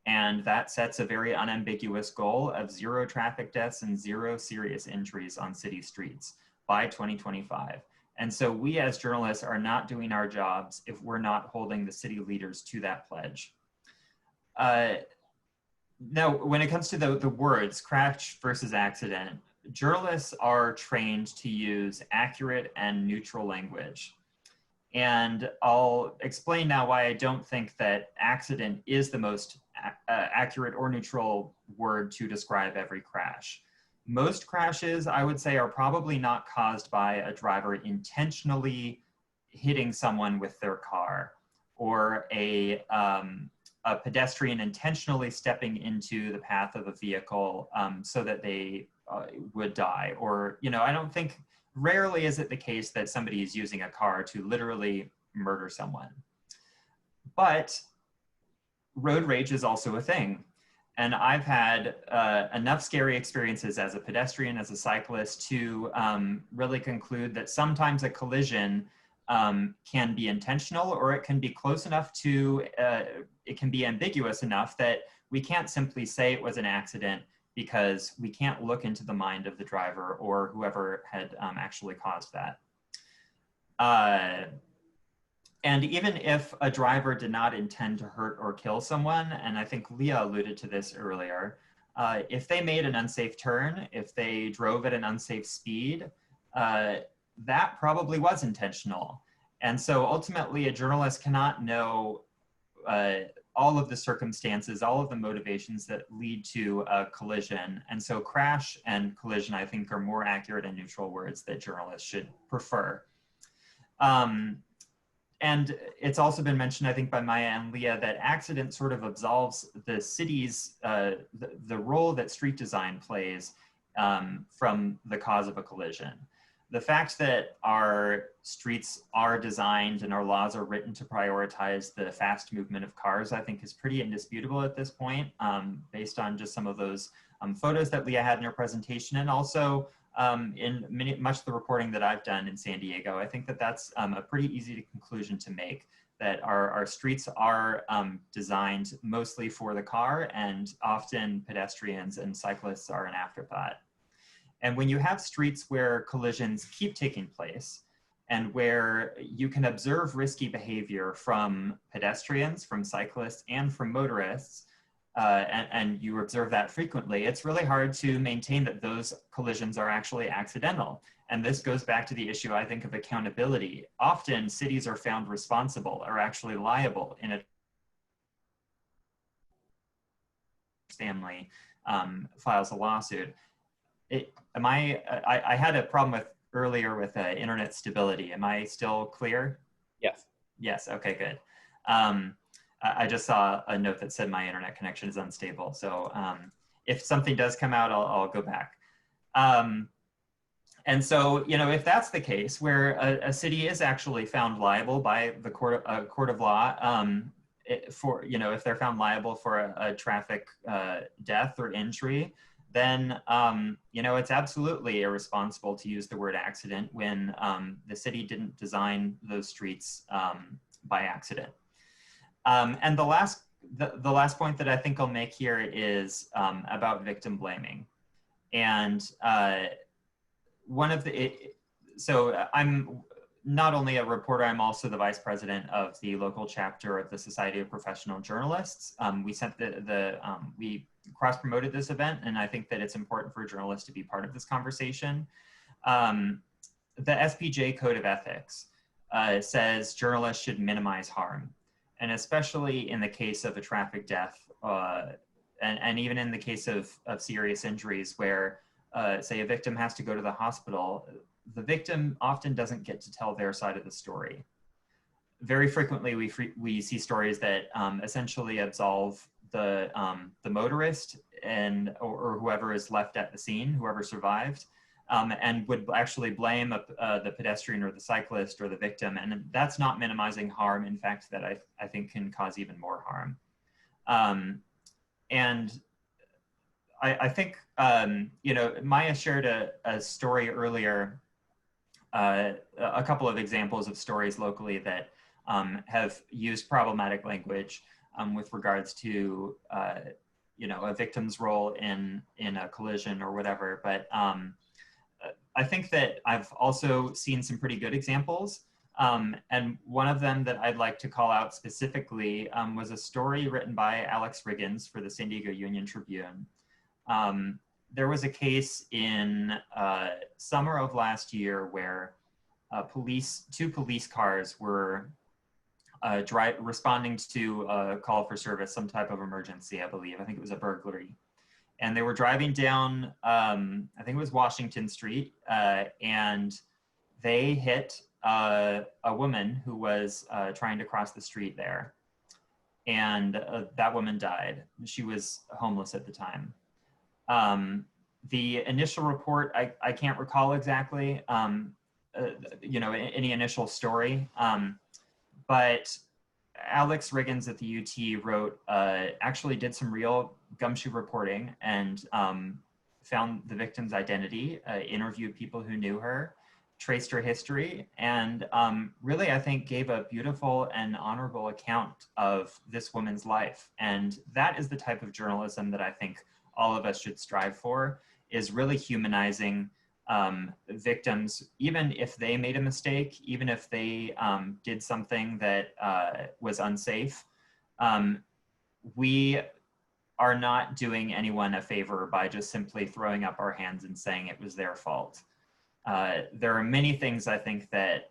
and that sets a very unambiguous goal of 0 traffic deaths and 0 serious injuries on city streets by 2025. And so we as journalists are not doing our jobs if we're not holding the city leaders to that pledge. Now, when it comes to the words, crash versus accident, journalists are trained to use accurate and neutral language. And I'll explain now why I don't think that accident is the most accurate or neutral word to describe every crash. Most crashes, I would say, are probably not caused by a driver intentionally hitting someone with their car, or a pedestrian intentionally stepping into the path of a vehicle so that they would die. Or, I don't think, rarely is it the case that somebody is using a car to literally murder someone. But road rage is also a thing. And I've had enough scary experiences as a pedestrian, as a cyclist, to really conclude that sometimes a collision can be intentional, or it can be close enough to, it can be ambiguous enough that we can't simply say it was an accident, because we can't look into the mind of the driver or whoever had actually caused that. And even if a driver did not intend to hurt or kill someone, and I think Leah alluded to this earlier, if they made an unsafe turn, if they drove at an unsafe speed, that probably was intentional. And so ultimately a journalist cannot know all of the circumstances, all of the motivations that lead to a collision. And so crash and collision, I think, are more accurate and neutral words that journalists should prefer. And it's also been mentioned, I think, by Maya and Leah, that accident sort of absolves the city's, the role that street design plays from the cause of a collision. The fact that our streets are designed and our laws are written to prioritize the fast movement of cars, I think, is pretty indisputable at this point, based on just some of those photos that Leah had in her presentation, and also in much of the reporting that I've done in San Diego. I think that that's a pretty easy conclusion to make, that our streets are designed mostly for the car, and often pedestrians and cyclists are an afterthought. And when you have streets where collisions keep taking place, and where you can observe risky behavior from pedestrians, from cyclists, and from motorists, and you observe that frequently, it's really hard to maintain that those collisions are actually accidental. And this goes back to the issue, I think, of accountability. Often cities are found responsible, or actually liable, in a family files a lawsuit. I had a problem earlier with internet stability. Am I still clear? Yes. Yes, okay, good. I just saw a note that said my internet connection is unstable. So if something does come out, I'll go back. And so, if that's the case, where a city is actually found liable by the court of law, if they're found liable for a traffic death or injury, then it's absolutely irresponsible to use the word accident when the city didn't design those streets by accident. And the last point that I think I'll make here is about victim blaming. And so I'm not only a reporter, I'm also the vice president of the local chapter of the Society of Professional Journalists. We sent we cross-promoted this event, and I think that it's important for journalists to be part of this conversation. The SPJ Code of Ethics says journalists should minimize harm. And especially in the case of a traffic death, and even in the case of serious injuries where, say, a victim has to go to the hospital, the victim often doesn't get to tell their side of the story. Very frequently, we see stories that essentially absolve the motorist or whoever is left at the scene, whoever survived, and would actually blame the pedestrian or the cyclist or the victim. And that's not minimizing harm. In fact, that I think can cause even more harm. And I think, Maya shared a story earlier, a couple of examples of stories locally that have used problematic language with regards to, a victim's role in a collision or whatever. But I think that I've also seen some pretty good examples. And one of them that I'd like to call out specifically was a story written by Alex Riggins for the San Diego Union Tribune. There was a case in summer of last year where two police cars were responding to a call for service, some type of emergency, I believe. I think it was a burglary. And they were driving down, I think it was Washington Street, and they hit a woman who was trying to cross the street there. And that woman died. She was homeless at the time. The initial report, I can't recall exactly, any initial story, but Alex Riggins at the UT wrote, actually did some real gumshoe reporting and found the victim's identity, interviewed people who knew her, traced her history, and really, I think, gave a beautiful and honorable account of this woman's life. And that is the type of journalism that I think all of us should strive for, is really humanizing victims, even if they made a mistake, even if they did something that was unsafe. We are not doing anyone a favor by just simply throwing up our hands and saying it was their fault. There are many things I think that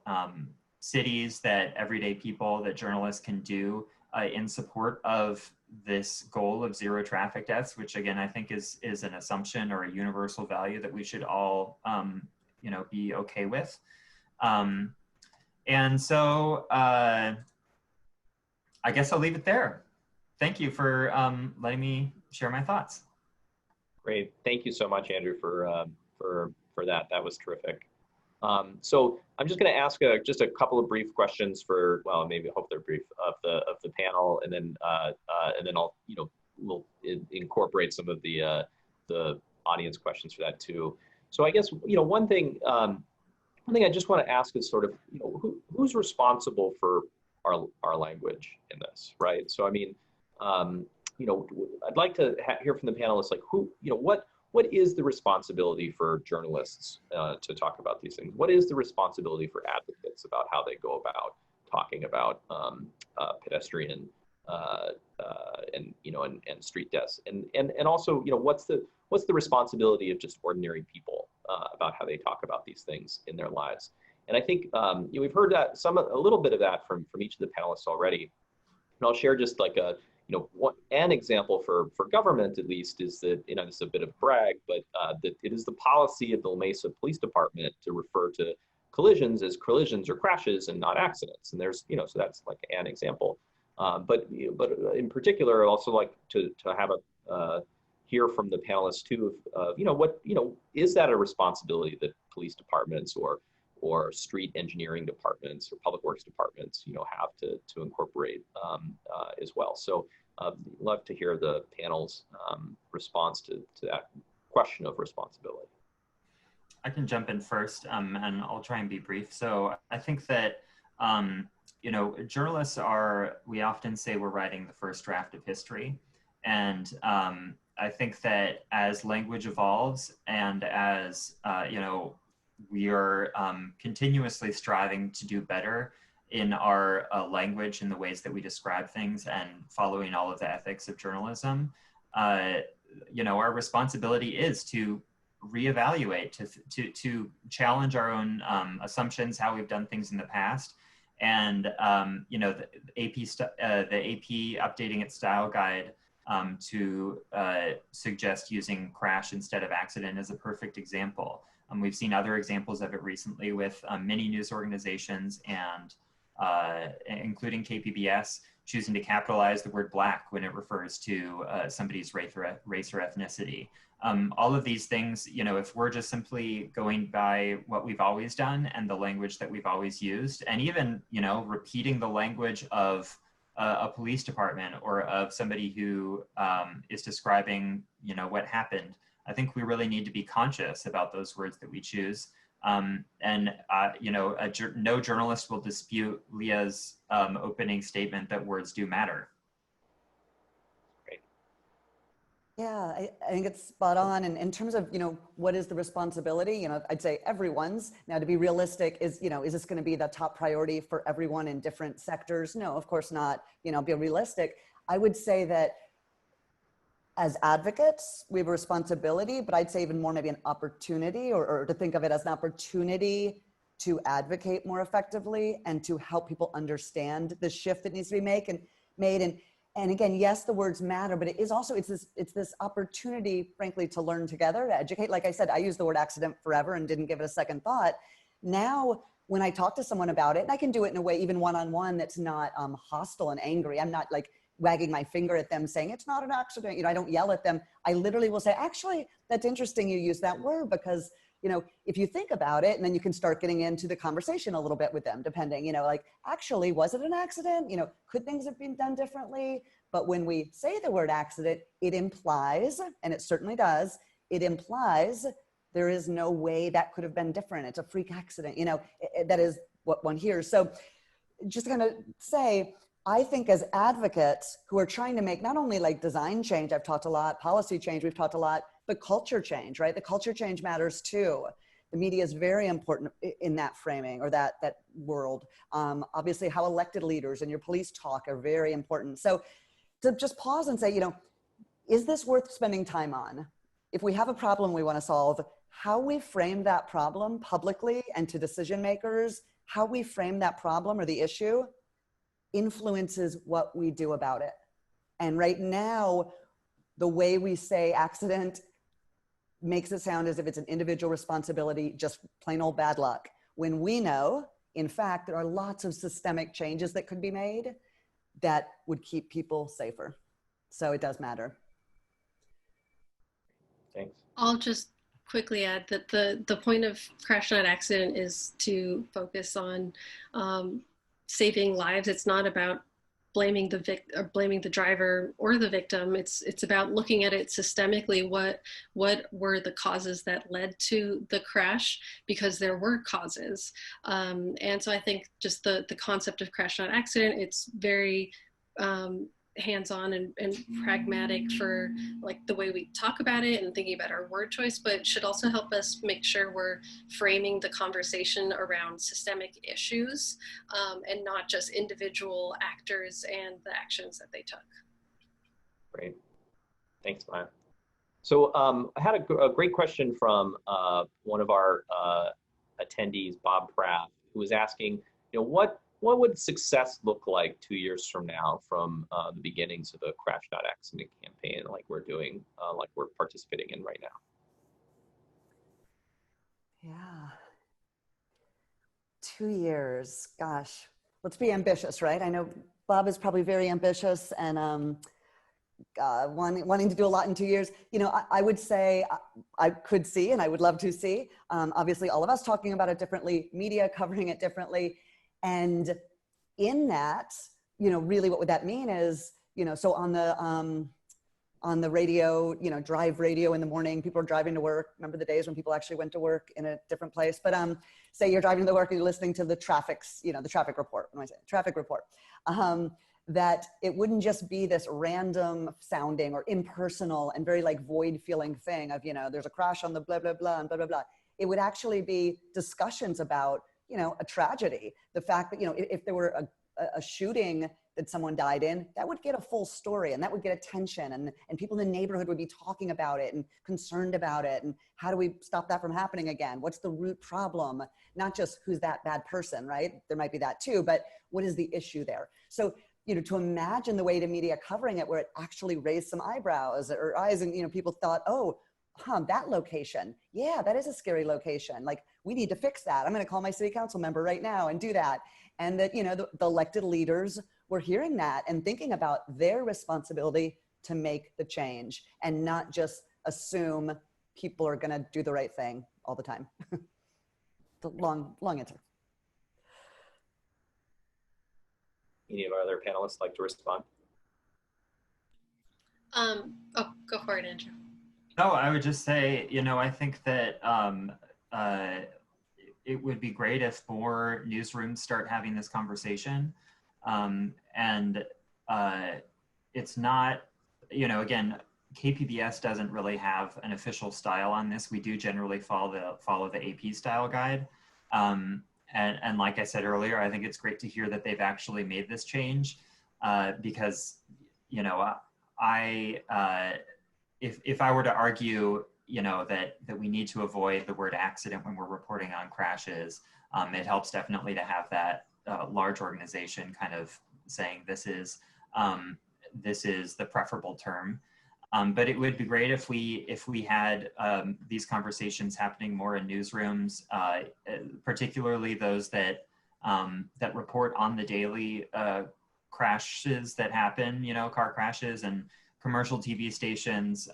cities, that everyday people, that journalists can do in support of this goal of zero traffic deaths, which again, I think is an assumption or a universal value that we should all, be okay with. And so I guess I'll leave it there. Thank you for letting me share my thoughts. Great. Thank you so much, Andrew, for that. That was terrific. So I'm just going to ask just a couple of brief questions for, well, maybe I hope they're brief, of the panel, and then I'll we'll incorporate some of the audience questions for that too. So I guess one thing I just want to ask is sort of who's responsible for our language in this, right? So I mean, I'd like to hear from the panelists, like what is the responsibility for journalists to talk about these things? What is the responsibility for advocates about how they go about talking about pedestrian and street deaths? And also, what's the responsibility of just ordinary people about how they talk about these things in their lives? And I think we've heard that a little bit of that from each of the panelists already. And I'll share just like an example for government, at least, is that, this is a bit of brag, but that it is the policy of the La Mesa Police Department to refer to collisions as collisions or crashes and not accidents. And there's, so that's like an example. But in particular, I'd also like to have hear from the panelists too of, is that a responsibility that police departments or street engineering departments or public works departments, have to incorporate as well. So love to hear the panel's response to that question of responsibility. I can jump in first, and I'll try and be brief. So I think that, journalists we often say we're writing the first draft of history. And I think that as language evolves and as, we are continuously striving to do better in our language and the ways that we describe things and following all of the ethics of journalism, our responsibility is to reevaluate, to challenge our own assumptions, how we've done things in the past. And, the AP updating its style guide to suggest using crash instead of accident is a perfect example. We've seen other examples of it recently with many news organizations and including KPBS choosing to capitalize the word Black when it refers to somebody's race or ethnicity. All of these things, you know, if we're just simply going by what we've always done and the language that we've always used, and even, you know, repeating the language of a police department or of somebody who is describing, you know, what happened, I think we really need to be conscious about those words that we choose. You know, no journalist will dispute Leah's opening statement that words do matter. Yeah, I think it's spot on. And in terms of, you know, what is the responsibility? You know, I'd say everyone's. Now, to be realistic, is this going to be the top priority for everyone in different sectors? No, of course not. You know, be realistic. I would say that as advocates, we have a responsibility, but I'd say even more maybe an opportunity, or to think of it as an opportunity to advocate more effectively and to help people understand the shift that needs to be made. And again, yes, the words matter, but it is also, it's this opportunity, frankly, to learn together, to educate. Like I said, I used the word accident forever and didn't give it a second thought. Now, when I talk to someone about it, and I can do it in a way, even one-on-one, that's not hostile and angry. I'm not like wagging my finger at them saying, it's not an accident. You know, I don't yell at them. I literally will say, actually, that's interesting you use that word, because, you know, if you think about it, and then you can start getting into the conversation a little bit with them, depending, you know, like, actually, was it an accident? You know, could things have been done differently? But when we say the word accident, it implies, and it certainly does, it implies there is no way that could have been different. It's a freak accident, you know, that is what one hears. So just kind of say, I think as advocates who are trying to make not only like design change, I've talked a lot, policy change, we've talked a lot, but culture change, right? The culture change matters too. The media is very important in that framing or that world. Obviously how elected leaders and your police talk are very important. So to just pause and say, you know, is this worth spending time on? If we have a problem we want to solve, how we frame that problem publicly and to decision makers, how we frame that problem or the issue influences what we do about it. And right now, the way we say accident makes it sound as if it's an individual responsibility, just plain old bad luck. When we know, in fact, there are lots of systemic changes that could be made that would keep people safer. So it does matter. Thanks. I'll just quickly add that the point of crash not accident is to focus on saving lives. It's not about blaming the driver or the victim. It's about looking at it systemically. What were the causes that led to the crash? Because there were causes. And so I think just the concept of crash not accident, it's very hands-on and pragmatic for like the way we talk about it and thinking about our word choice, but should also help us make sure we're framing the conversation around systemic issues and not just individual actors and the actions that they took. Great. Thanks, Maya. So I had a great question from one of our attendees, Bob Pratt, who was asking, you know, what would success look like 2 years from now from the beginnings of the Crash Not Accident campaign like we're doing, like we're participating in right now? Yeah. 2 years, gosh, let's be ambitious, right? I know Bob is probably very ambitious and wanting to do a lot in 2 years. You know, I would say I could see, and I would love to see, obviously all of us talking about it differently, media covering it differently. And in that, you know, really what would that mean is, you know, so on the radio, you know, drive radio in the morning, people are driving to work. Remember the days when people actually went to work in a different place? But say you're driving to work and you're listening to the traffic report. When I say traffic report, that it wouldn't just be this random sounding or impersonal and very like void feeling thing of, you know, there's a crash on the blah, blah, blah, and blah, blah, blah. It would actually be discussions about, you know, a tragedy. The fact that, you know, if there were a shooting that someone died in, that would get a full story and that would get attention and people in the neighborhood would be talking about it and concerned about it. And how do we stop that from happening again? What's the root problem? Not just who's that bad person, right? There might be that too, but what is the issue there? So, you know, to imagine the way the media covering it where it actually raised some eyebrows or eyes and, you know, people thought, oh, that location. Yeah, that is a scary location. Like, we need to fix that. I'm going to call my city council member right now and do that. And that, you know, the elected leaders were hearing that and thinking about their responsibility to make the change and not just assume people are going to do the right thing all the time. The long answer. Any of our other panelists like to respond? Oh, go for it, Andrew. No, I would just say, you know, I think that it would be great if more newsrooms start having this conversation. It's not, you know, again, KPBS doesn't really have an official style on this. We do generally follow the AP style guide. And like I said earlier, I think it's great to hear that they've actually made this change because, you know, if I were to argue, you know, that we need to avoid the word accident when we're reporting on crashes, it helps definitely to have that large organization kind of saying this is the preferable term. But it would be great if we had these conversations happening more in newsrooms, particularly those that report on the daily crashes that happen, you know, car crashes, and commercial TV stations,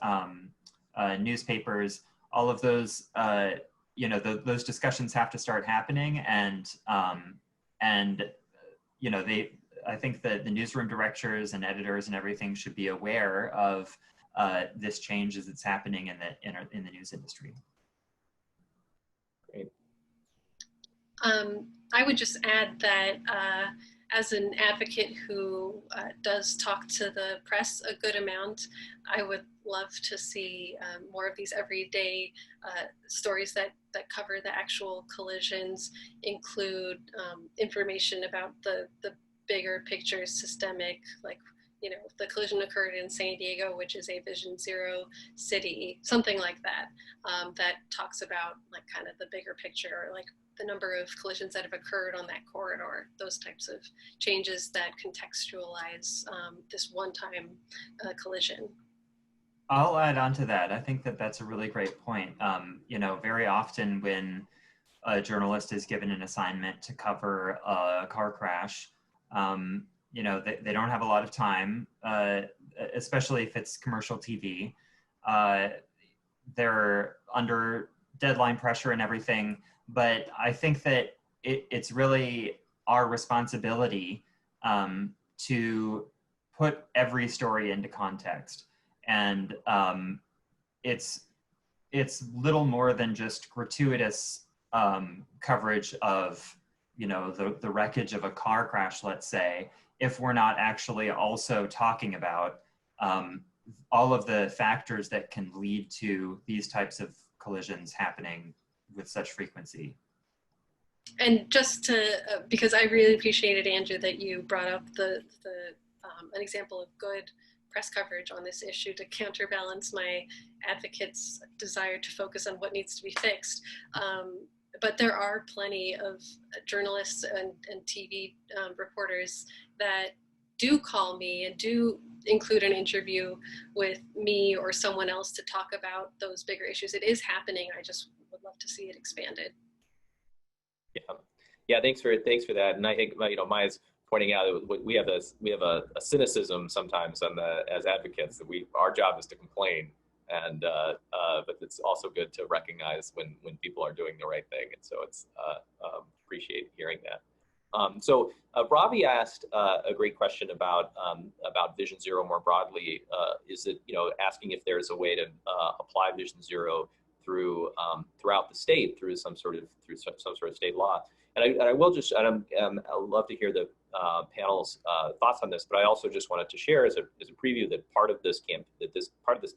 newspapers, all of those, you know, those discussions have to start happening, and you know, I think that the newsroom directors and editors and everything should be aware of this change as it's happening in the news industry. Great. I would just add that as an advocate who does talk to the press a good amount, I would love to see more of these everyday stories that cover the actual collisions, include information about the bigger picture, systemic, like, you know, the collision occurred in San Diego, which is a Vision Zero city, something like that, that talks about like kind of the bigger picture, like the number of collisions that have occurred on that corridor, those types of changes that contextualize this one-time collision. I'll add on to that. I think that that's a really great point. You know, very often when a journalist is given an assignment to cover a car crash, you know, they don't have a lot of time, especially if it's commercial TV. They're under deadline pressure and everything. But I think that it's really our responsibility to put every story into context. And it's little more than just gratuitous coverage of, you know, the wreckage of a car crash, let's say, if we're not actually also talking about all of the factors that can lead to these types of collisions happening with such frequency. And just to, because I really appreciated, Andrew, that you brought up an example of good press coverage on this issue to counterbalance my advocates' desire to focus on what needs to be fixed. But there are plenty of journalists and TV reporters that do call me and do include an interview with me or someone else to talk about those bigger issues. It is happening. I just would love to see it expanded. Yeah. Thanks for that. And I think, you know, Maya's pointing out that we have a cynicism sometimes as advocates that our job is to complain, and but it's also good to recognize when people are doing the right thing, and so it's appreciate hearing that. So Ravi asked a great question about Vision Zero more broadly. Is it, you know, asking if there's a way to apply Vision Zero throughout the state through some sort of state law. And I will just, I'd love to hear the panel's thoughts on this, but I also just wanted to share as a preview that part of this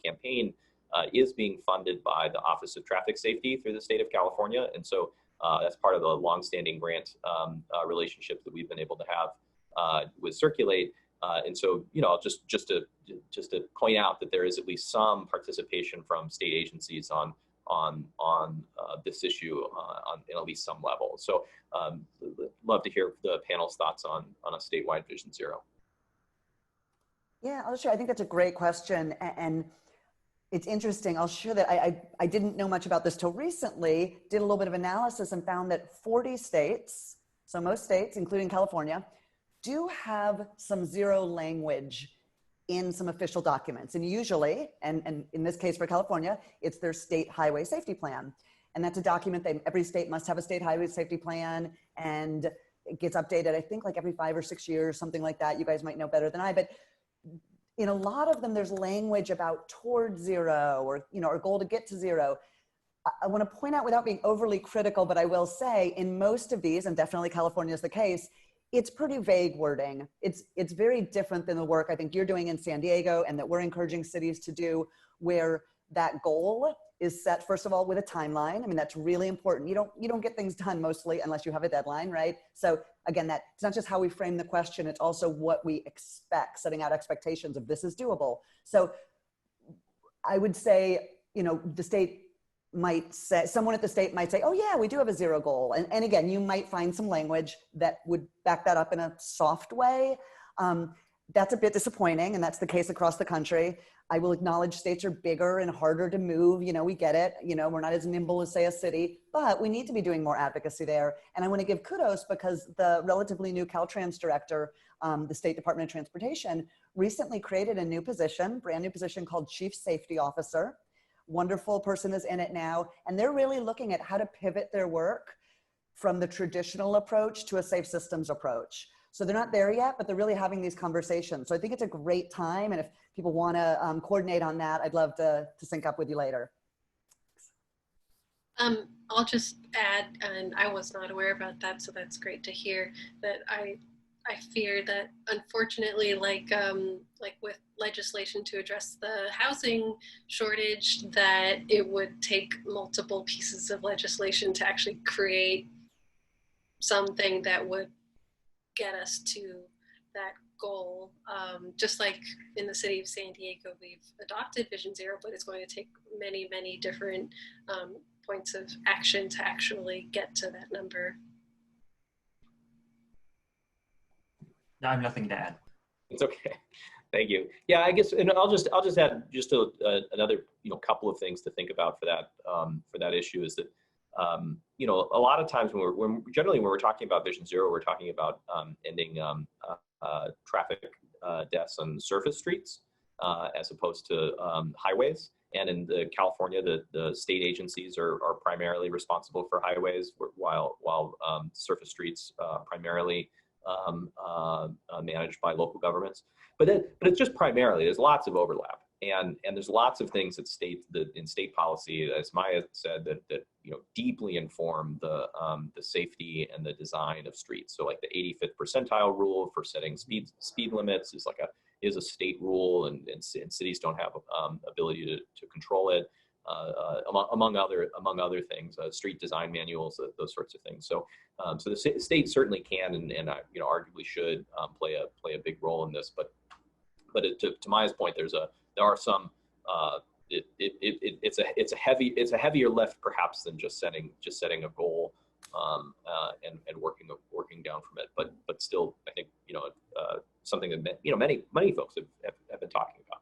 campaign is being funded by the Office of Traffic Safety through the state of California, and so that's part of the longstanding grant relationship that we've been able to have with Circulate. And so, you know, just to point out that there is at least some participation from state agencies on this issue on at least some level. So love to hear the panel's thoughts on a statewide Vision Zero. Yeah, I'll share. I think that's a great question. And It's interesting. I'll share that I didn't know much about this till recently, did a little bit of analysis and found that 40 states, so most states, including California, do have some zero language in some official documents. And usually, and in this case for California, it's their state highway safety plan. And that's a document that every state must have a state highway safety plan, and it gets updated, I think like every 5 or 6 years, something like that. You guys might know better than I, but in a lot of them, there's language about towards zero or, or goal to get to zero. I want to point out without being overly critical, but I will say in most of these, and definitely California is the case, it's pretty vague wording. It's very different than the work I think you're doing in San Diego and that we're encouraging cities to do, where that goal is set, first of all, with a timeline. I mean, that's really important. You don't get things done mostly unless you have a deadline, right? So again, that it's not just how we frame the question, it's also what we expect, setting out expectations of this is doable. So I would say, the state might say, someone at the state might say, oh yeah, we do have a zero goal. And again, you might find some language that would back that up in a soft way. That's a bit disappointing, and that's the case across the country. I will acknowledge states are bigger and harder to move. We get it. We're not as nimble as, say, a city, but we need to be doing more advocacy there. And I want to give kudos because the relatively new Caltrans director, the State Department of Transportation, recently created a new position, brand new position called Chief Safety Officer. Wonderful person is in it now. And they're really looking at how to pivot their work from the traditional approach to a safe systems approach. So they're not there yet, but they're really having these conversations. So I think it's a great time. And if people want to coordinate on that, I'd love to sync up with you later. I'll just add, and I was not aware about that, so that's great to hear, that I fear that unfortunately, like with legislation to address the housing shortage, that it would take multiple pieces of legislation to actually create something that would get us to that goal. Just like in the city of San Diego, we've adopted Vision Zero, but it's going to take many, many different points of action to actually get to that number. I have nothing to add. It's okay. Thank you. Yeah, I guess, and I'll just add just another couple of things to think about for that issue is that a lot of times when we're talking about Vision Zero, we're talking about ending traffic deaths on surface streets as opposed to highways. And in California, the state agencies are primarily responsible for highways, while surface streets primarily managed by local governments. But it's just primarily, there's lots of overlap. And there's lots of things in state policy, as Maya said, that deeply inform the safety and the design of streets. So like the 85th percentile rule for setting speed limits is a state rule, and cities don't have ability to control it. Among other things, street design manuals, those sorts of things. So the state certainly can and arguably should play a big role in this. But to Maya's point, there are some. It's a heavier lift perhaps than just setting a goal and working down from it. But still, I think something that many folks have been talking about.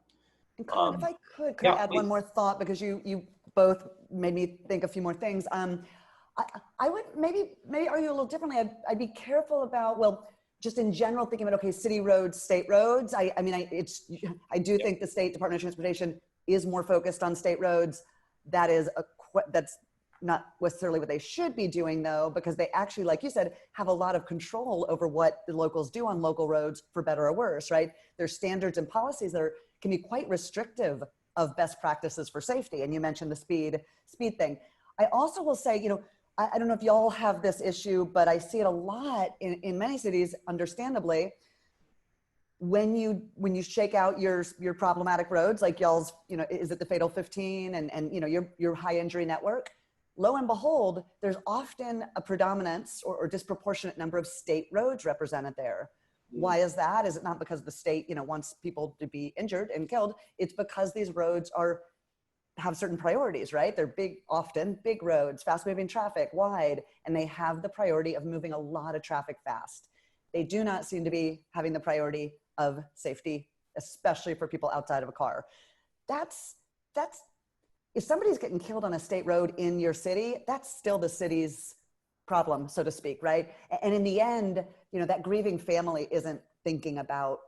And Colin, if I could I add one more thought, because you both made me think a few more things. I would maybe argue a little differently. I'd be careful about, just in general, thinking about, okay, city roads, state roads. I do think the State Department of Transportation is more focused on state roads. That's not necessarily what they should be doing, though, because they actually, like you said, have a lot of control over what the locals do on local roads, for better or worse, right? There's standards and policies that can be quite restrictive of best practices for safety. And you mentioned the speed thing. I also will say, I don't know if y'all have this issue, but I see it a lot in many cities, understandably. When you shake out your problematic roads, like y'all's, is it the Fatal 15 and your high injury network? Lo and behold, there's often a predominance or disproportionate number of state roads represented there. Why is that? Is it not because the state, wants people to be injured and killed? It's because these roads have certain priorities, right? They're often big roads, fast moving traffic, wide, and they have the priority of moving a lot of traffic fast. They do not seem to be having the priority of safety, especially for people outside of a car. That's if somebody's getting killed on a state road in your city, that's still the city's problem, so to speak, right? And in the end, you know, that grieving family isn't thinking about,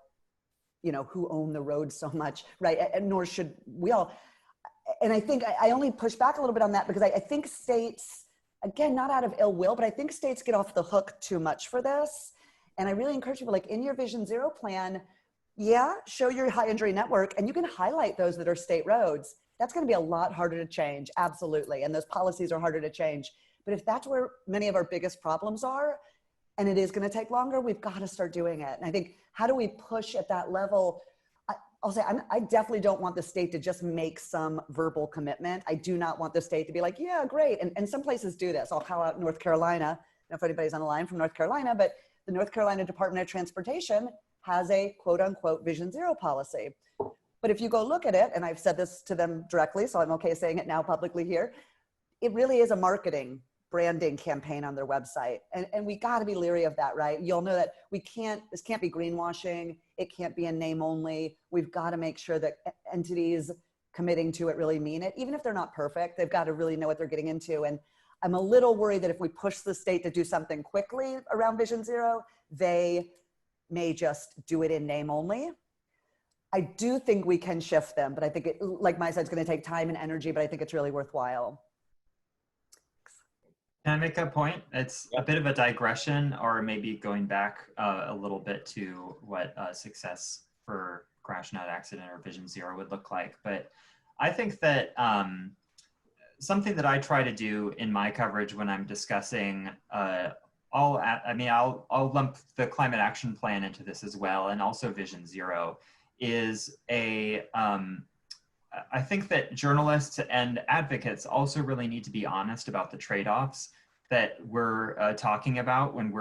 you know, who owned the road so much, right? And nor should we all. And I think I only push back a little bit on that because I think states, again, not out of ill will, but I think states get off the hook too much for this. And I really encourage people, like in your Vision Zero plan, yeah, show your high injury network and you can highlight those that are state roads. That's going to be a lot harder to change. Absolutely. And those policies are harder to change. But if that's where many of our biggest problems are, and it is going to take longer, we've got to start doing it. And I think, how do we push at that level? I'll say, I definitely don't want the state to just make some verbal commitment. I do not want the state to be like, yeah, great. And some places do this. I'll call out North Carolina. I don't know if anybody's on the line from North Carolina, but the North Carolina Department of Transportation has a quote unquote Vision Zero policy. But if you go look at it, and I've said this to them directly, so I'm okay saying it now publicly here, it really is a marketing branding campaign on their website. And we got to be leery of that, right? You'll know that this can't be greenwashing. It can't be in name only. We've got to make sure that entities committing to it really mean it. Even if they're not perfect, they've got to really know what they're getting into. And I'm a little worried that if we push the state to do something quickly around Vision Zero, they may just do it in name only. I do think we can shift them, but I think it, like Maya said, it's going to take time and energy, but I think it's really worthwhile. Can I make a point? It's a bit of a digression, or maybe going back a little bit to what success for crash not accident or Vision Zero would look like. But I think that something that I try to do in my coverage when I'm discussing I'll lump the climate action plan into this as well, and also Vision Zero, is I think that journalists and advocates also really need to be honest about the trade-offs that we're talking about when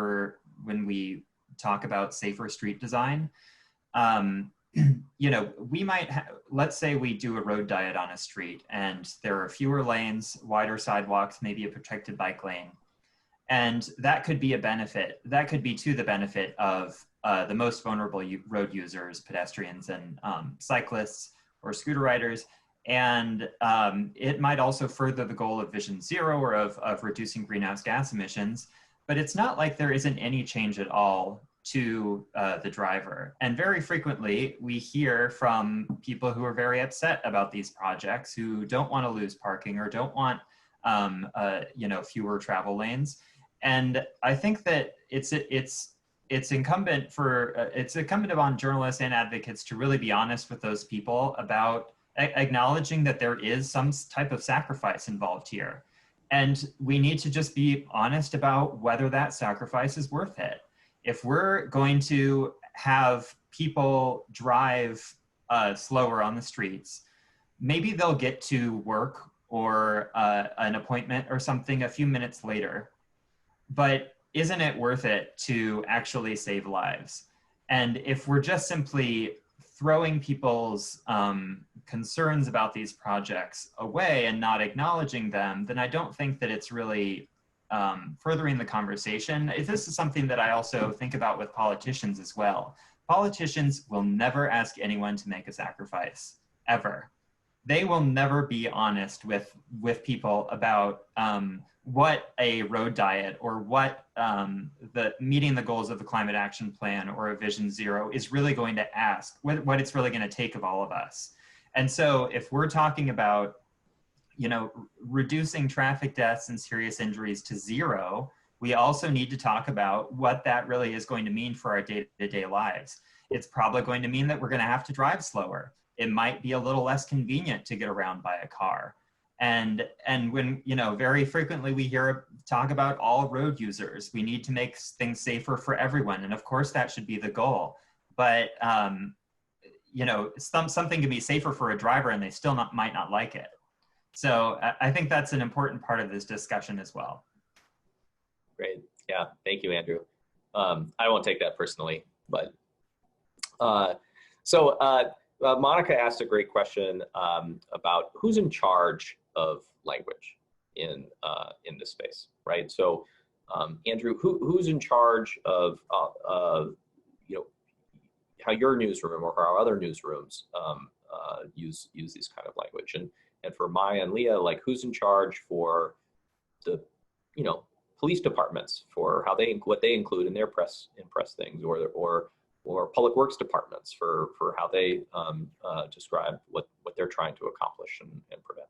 we talk about safer street design. You know, we might, let's say we do a road diet on a street and there are fewer lanes, wider sidewalks, maybe a protected bike lane. And that could be a benefit. That could be to the benefit of the most vulnerable road users, pedestrians and cyclists or scooter riders. And it might also further the goal of Vision Zero or of reducing greenhouse gas emissions. But it's not like there isn't any change at all to the driver. And very frequently, we hear from people who are very upset about these projects, who don't want to lose parking or don't want you know, fewer travel lanes. And I think that it's incumbent upon journalists and advocates to really be honest with those people about acknowledging that there is some type of sacrifice involved here. And we need to just be honest about whether that sacrifice is worth it. If we're going to have people drive slower on the streets, maybe they'll get to work or an appointment or something a few minutes later. But isn't it worth it to actually save lives? And if we're just simply throwing people's concerns about these projects away and not acknowledging them, then I don't think that it's really furthering the conversation. This is something that I also think about with politicians as well. Politicians will never ask anyone to make a sacrifice, ever. They will never be honest with people about what a road diet or what meeting the goals of the climate action plan or a Vision Zero is really going to ask, what it's really going to take of all of us. And so if we're talking about, you know, reducing traffic deaths and serious injuries to zero, we also need to talk about what that really is going to mean for our day-to-day lives. It's probably going to mean that we're going to have to drive slower. It might be a little less convenient to get around by a car. And when, you know, very frequently we hear talk about all road users, we need to make things safer for everyone. And of course that should be the goal. But, you know, something can be safer for a driver and they still might not like it. So I think that's an important part of this discussion as well. Great. Yeah. Thank you, Andrew. I won't take that personally, but Monica asked a great question about who's in charge of language in this space, right? So, Andrew, who's in charge of you know, how your newsroom or how other newsrooms use this kind of language. And for Maya and Leah, like, who's in charge for the, you know, police departments for how what they include in their press things, or public works departments for how they describe what they're trying to accomplish and prevent.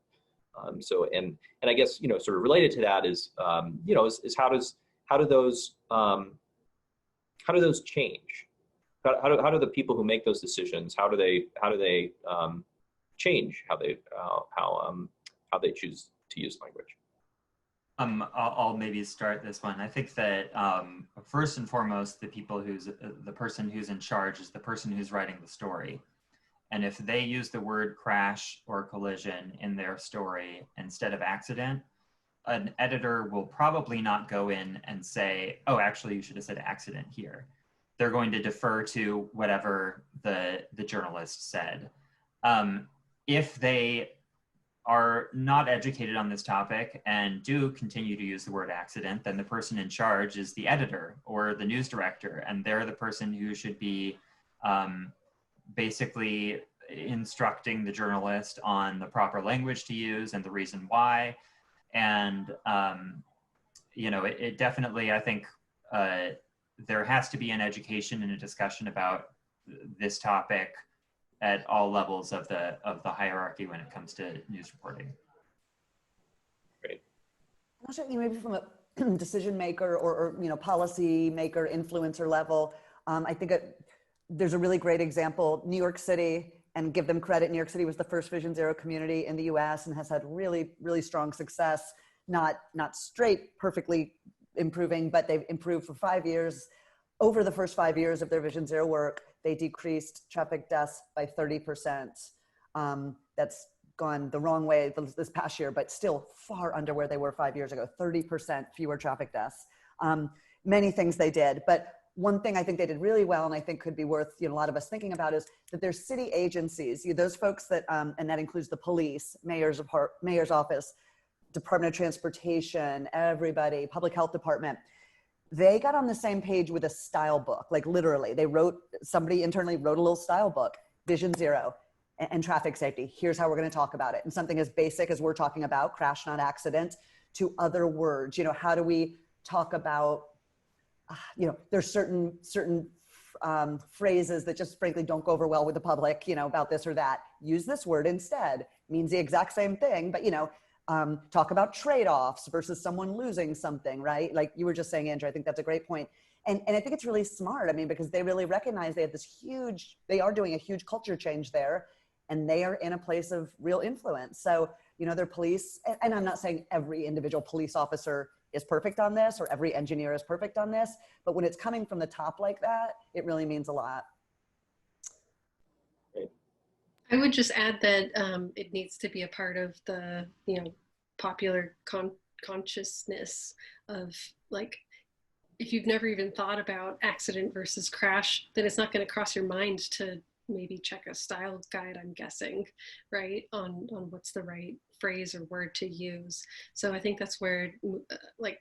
So and I guess, you know, sort of related to that is, you know, is how do those change? How do the people who make those decisions, how do they change how they choose to use language? I'll maybe start this one. I think that first and foremost, the person who's in charge is the person who's writing the story. And if they use the word crash or collision in their story instead of accident, an editor will probably not go in and say, oh, actually, you should have said accident here. They're going to defer to whatever the journalist said. If they are not educated on this topic and do continue to use the word accident, then the person in charge is the editor or the news director, and they're the person who should be basically instructing the journalist on the proper language to use and the reason why. And, you know, it definitely, I think there has to be an education and a discussion about this topic at all levels of the hierarchy when it comes to news reporting. Great. I'm not sure, you know, maybe from a decision maker or you know, policy maker, influencer level, I think there's a really great example, New York City, and give them credit. New York City was the first Vision Zero community in the US and has had really, really strong success, not straight perfectly improving, but they've improved for 5 years. Over the first 5 years of their Vision Zero work, they decreased traffic deaths by 30%. That's gone the wrong way this past year, but still far under where they were 5 years ago, 30% fewer traffic deaths. Many things they did, but one thing I think they did really well, and I think could be worth, you know, a lot of us thinking about, is that there's city agencies, those folks that, and that includes the police, mayor's office, Department of Transportation, everybody, public health department. They got on the same page with a style book, like literally. Somebody internally wrote a little style book, Vision Zero and traffic safety. Here's how we're going to talk about it. And something as basic as we're talking about, crash, not accident, to other words. You know, how do we talk about, you know, there's certain phrases that just frankly don't go over well with the public, you know, about this or that. Use this word instead. Means the exact same thing, but, you know, talk about trade-offs versus someone losing something, right? Like you were just saying, Andrew, I think that's a great point. And I think it's really smart. I mean, because they really recognize they have they are doing a huge culture change there, and they are in a place of real influence. So, you know, their police, and I'm not saying every individual police officer is perfect on this or every engineer is perfect on this, but when it's coming from the top like that, it really means a lot. I would just add that it needs to be a part of the, you know, popular consciousness of, like, if you've never even thought about accident versus crash, then it's not going to cross your mind to maybe check a style guide, I'm guessing, right, on what's the right phrase or word to use. So I think that's where like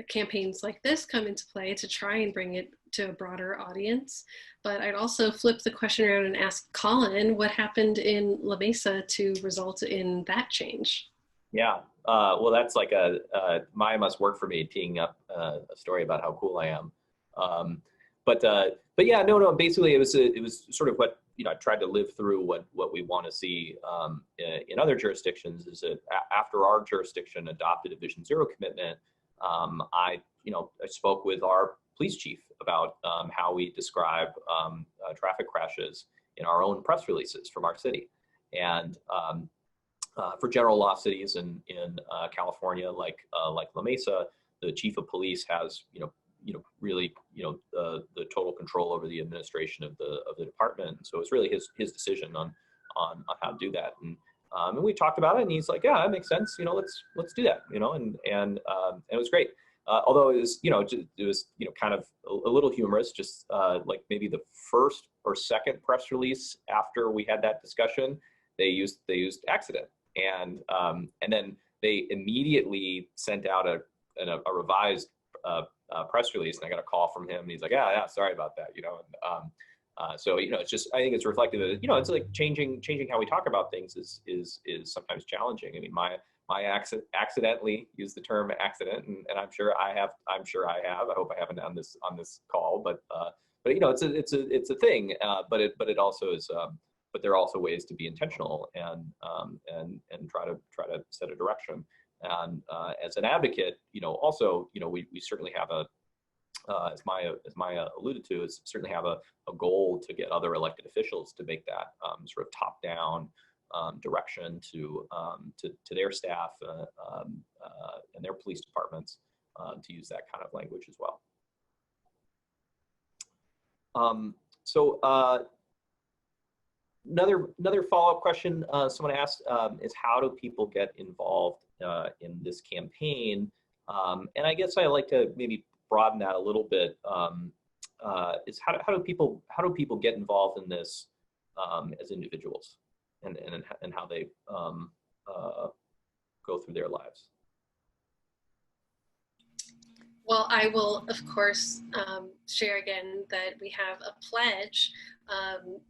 campaigns like this come into play, to try and bring it to a broader audience. But I'd also flip the question around and ask Colin, what happened in La Mesa to result in that change? Yeah, well, that's like Maya must work for me, teeing up a story about how cool I am. But yeah, no. Basically, it was sort of what, you know, I tried to live through what we want to see in other jurisdictions. Is that after our jurisdiction adopted a Vision Zero commitment, I spoke with our police chief about how we describe traffic crashes in our own press releases from our city, and for general law cities in California, like La Mesa, the chief of police has really the total control over the administration of the department. So it's really his decision on how to do that. And we talked about it, and he's like, yeah, that makes sense. Let's do that. And it was great. Although it was kind of a little humorous, just like maybe the first or second press release after we had that discussion, they used accident, and then they immediately sent out a revised press release, and I got a call from him, and he's like, yeah, sorry about that, So, it's just, I think it's reflective of, it's like changing how we talk about things is sometimes challenging. I mean, my accidentally used the term accident, and I'm sure I have. I hope I haven't on this call, but it's a thing. But it also is. But there are also ways to be intentional and try to set a direction. And as an advocate, also, we certainly have as Maya alluded to, is certainly have a goal to get other elected officials to make that sort of top-down direction to their staff and their police departments to use that kind of language as well. Another follow-up question someone asked is, how do people get involved in this campaign? And I guess I like to maybe broaden that a little bit. Is how do people get involved in this as individuals, and how they go through their lives? Well, I will, of course, share again that we have a pledge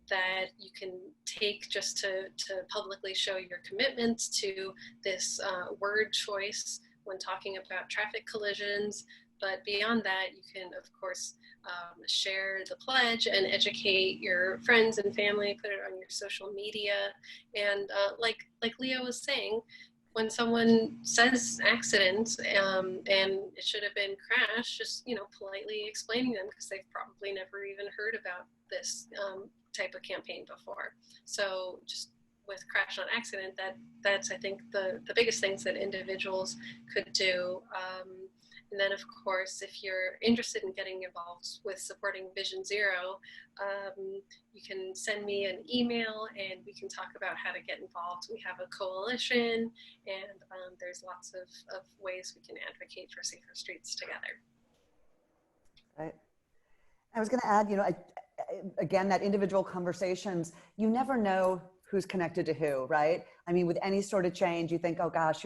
that you can take just to publicly show your commitment to this word choice when talking about traffic collisions. But beyond that, you can, of course, share the pledge and educate your friends and family, put it on your social media. And like Leah was saying, when someone says accident and it should have been crash, just politely explaining them, because they've probably never even heard about this type of campaign before. So just with crash on accident, that's I think the biggest things that individuals could do. And then, of course, if you're interested in getting involved with supporting Vision Zero, you can send me an email and we can talk about how to get involved. We have a coalition, and there's lots of ways we can advocate for safer streets together. Right. I was going to add, again, that individual conversations, you never know who's connected to who, right? I mean, with any sort of change, you think, oh gosh,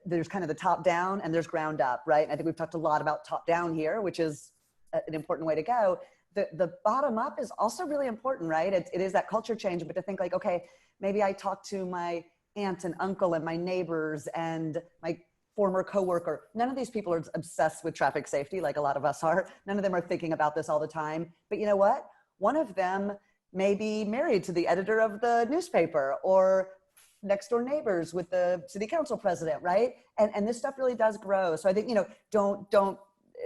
there's kind of the top down and there's ground up, right? And I think we've talked a lot about top down here, which is an important way to go. The bottom up is also really important, right? It is that culture change, but to think like, okay, maybe I talk to my aunt and uncle and my neighbors and my former coworker. None of these people are obsessed with traffic safety like a lot of us are. None of them are thinking about this all the time. But you know what? One of them may be married to the editor of the newspaper, or next door neighbors with the city council president, right? And this stuff really does grow. So I think,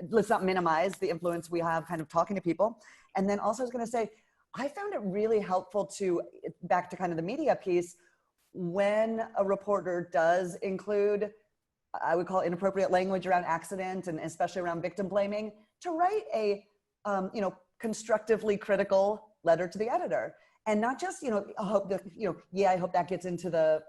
let's not minimize the influence we have kind of talking to people. And then also I was gonna say, I found it really helpful to, back to kind of the media piece, when a reporter does include, I would call it inappropriate language around accident and especially around victim blaming, to write a, constructively critical letter to the editor. And not just, I hope that, I hope that gets into the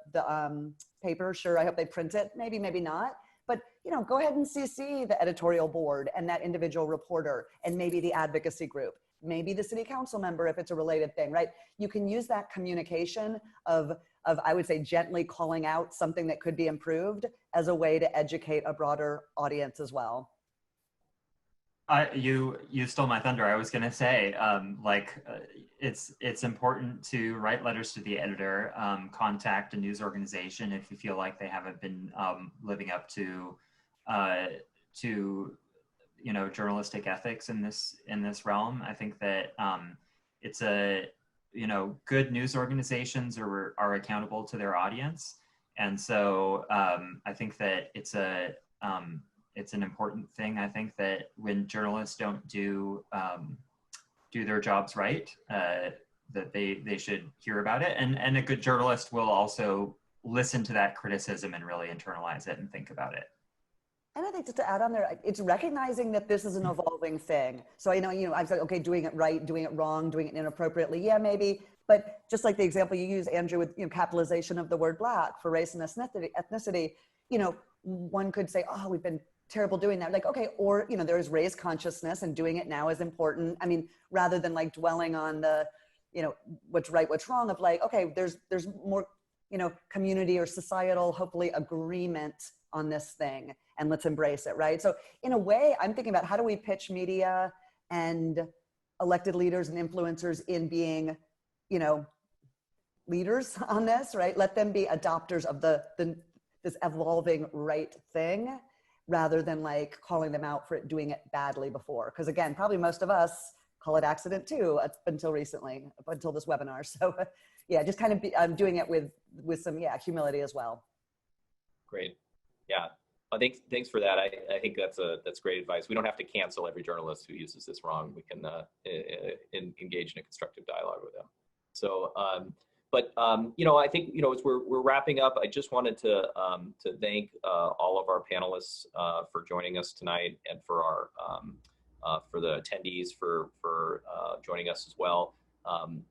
paper. Sure, I hope they print it. Maybe, maybe not. But, go ahead and CC the editorial board and that individual reporter and maybe the advocacy group, maybe the city council member if it's a related thing, right? You can use that communication of I would say, gently calling out something that could be improved as a way to educate a broader audience as well. You stole my thunder. I was going to say, it's important to write letters to the editor, contact a news organization if you feel like they haven't been living up to journalistic ethics in this realm. I think that it's good news organizations are accountable to their audience, and so I think that it's an important thing. I think that when journalists don't do their jobs right, that they should hear about it. And a good journalist will also listen to that criticism and really internalize it and think about it. And I think just to add on there, it's recognizing that this is an evolving thing. So I know, I've said, okay, doing it right, doing it wrong, doing it inappropriately. Yeah, maybe. But just like the example you use, Andrew, with capitalization of the word Black for race and ethnicity, one could say, oh, we've been terrible doing that. Like, okay, or, there's race consciousness and doing it now is important. I mean, rather than like dwelling on the, what's right, what's wrong, of like, okay, there's more, community or societal, hopefully, agreement on this thing, and let's embrace it, right? So in a way, I'm thinking about how do we pitch media and elected leaders and influencers in being, you know, leaders on this, right? Let them be adopters of this evolving right thing, rather than like calling them out for doing it badly before. Because again, probably most of us call it accident too, up until recently, up until this webinar. So yeah, just kind of I'm doing it with some, yeah, humility as well. Great. Yeah. Thanks for that. I think that's great advice. We don't have to cancel every journalist who uses this wrong. We can engage in a constructive dialogue with them. So, you know, I think, you know, as we're wrapping up, I just wanted to thank all of our panelists for joining us tonight, and for our for the attendees for joining us as well.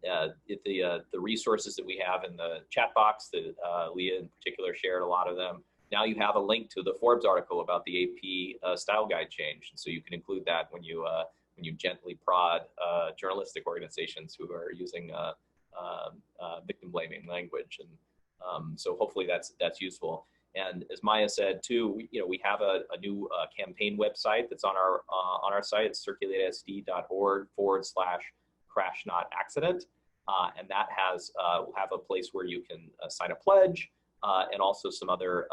The resources that we have in the chat box that Leah in particular shared, a lot of them. Now you have a link to the Forbes article about the AP style guide change, and so you can include that when you gently prod journalistic organizations who are using victim blaming language, and so hopefully that's useful. And as Maya said too, you know, we have a new campaign website that's on our site. It's circulateSD.org/crash not accident, and that will have a place where you can sign a pledge, and also some other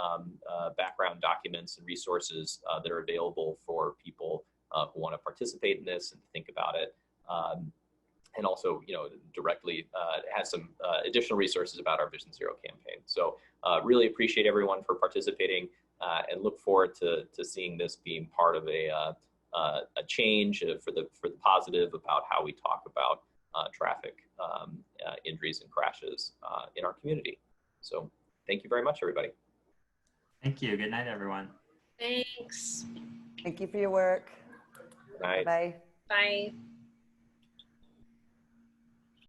background documents and resources that are available for people who want to participate in this and think about it. And also, you know, directly has some additional resources about our Vision Zero campaign. So really appreciate everyone for participating, and look forward to seeing this being part of a change for the positive about how we talk about traffic injuries and crashes in our community. So thank you very much, everybody. Thank you. Good night, everyone. Thanks. Thank you for your work. Good night. Bye. Bye.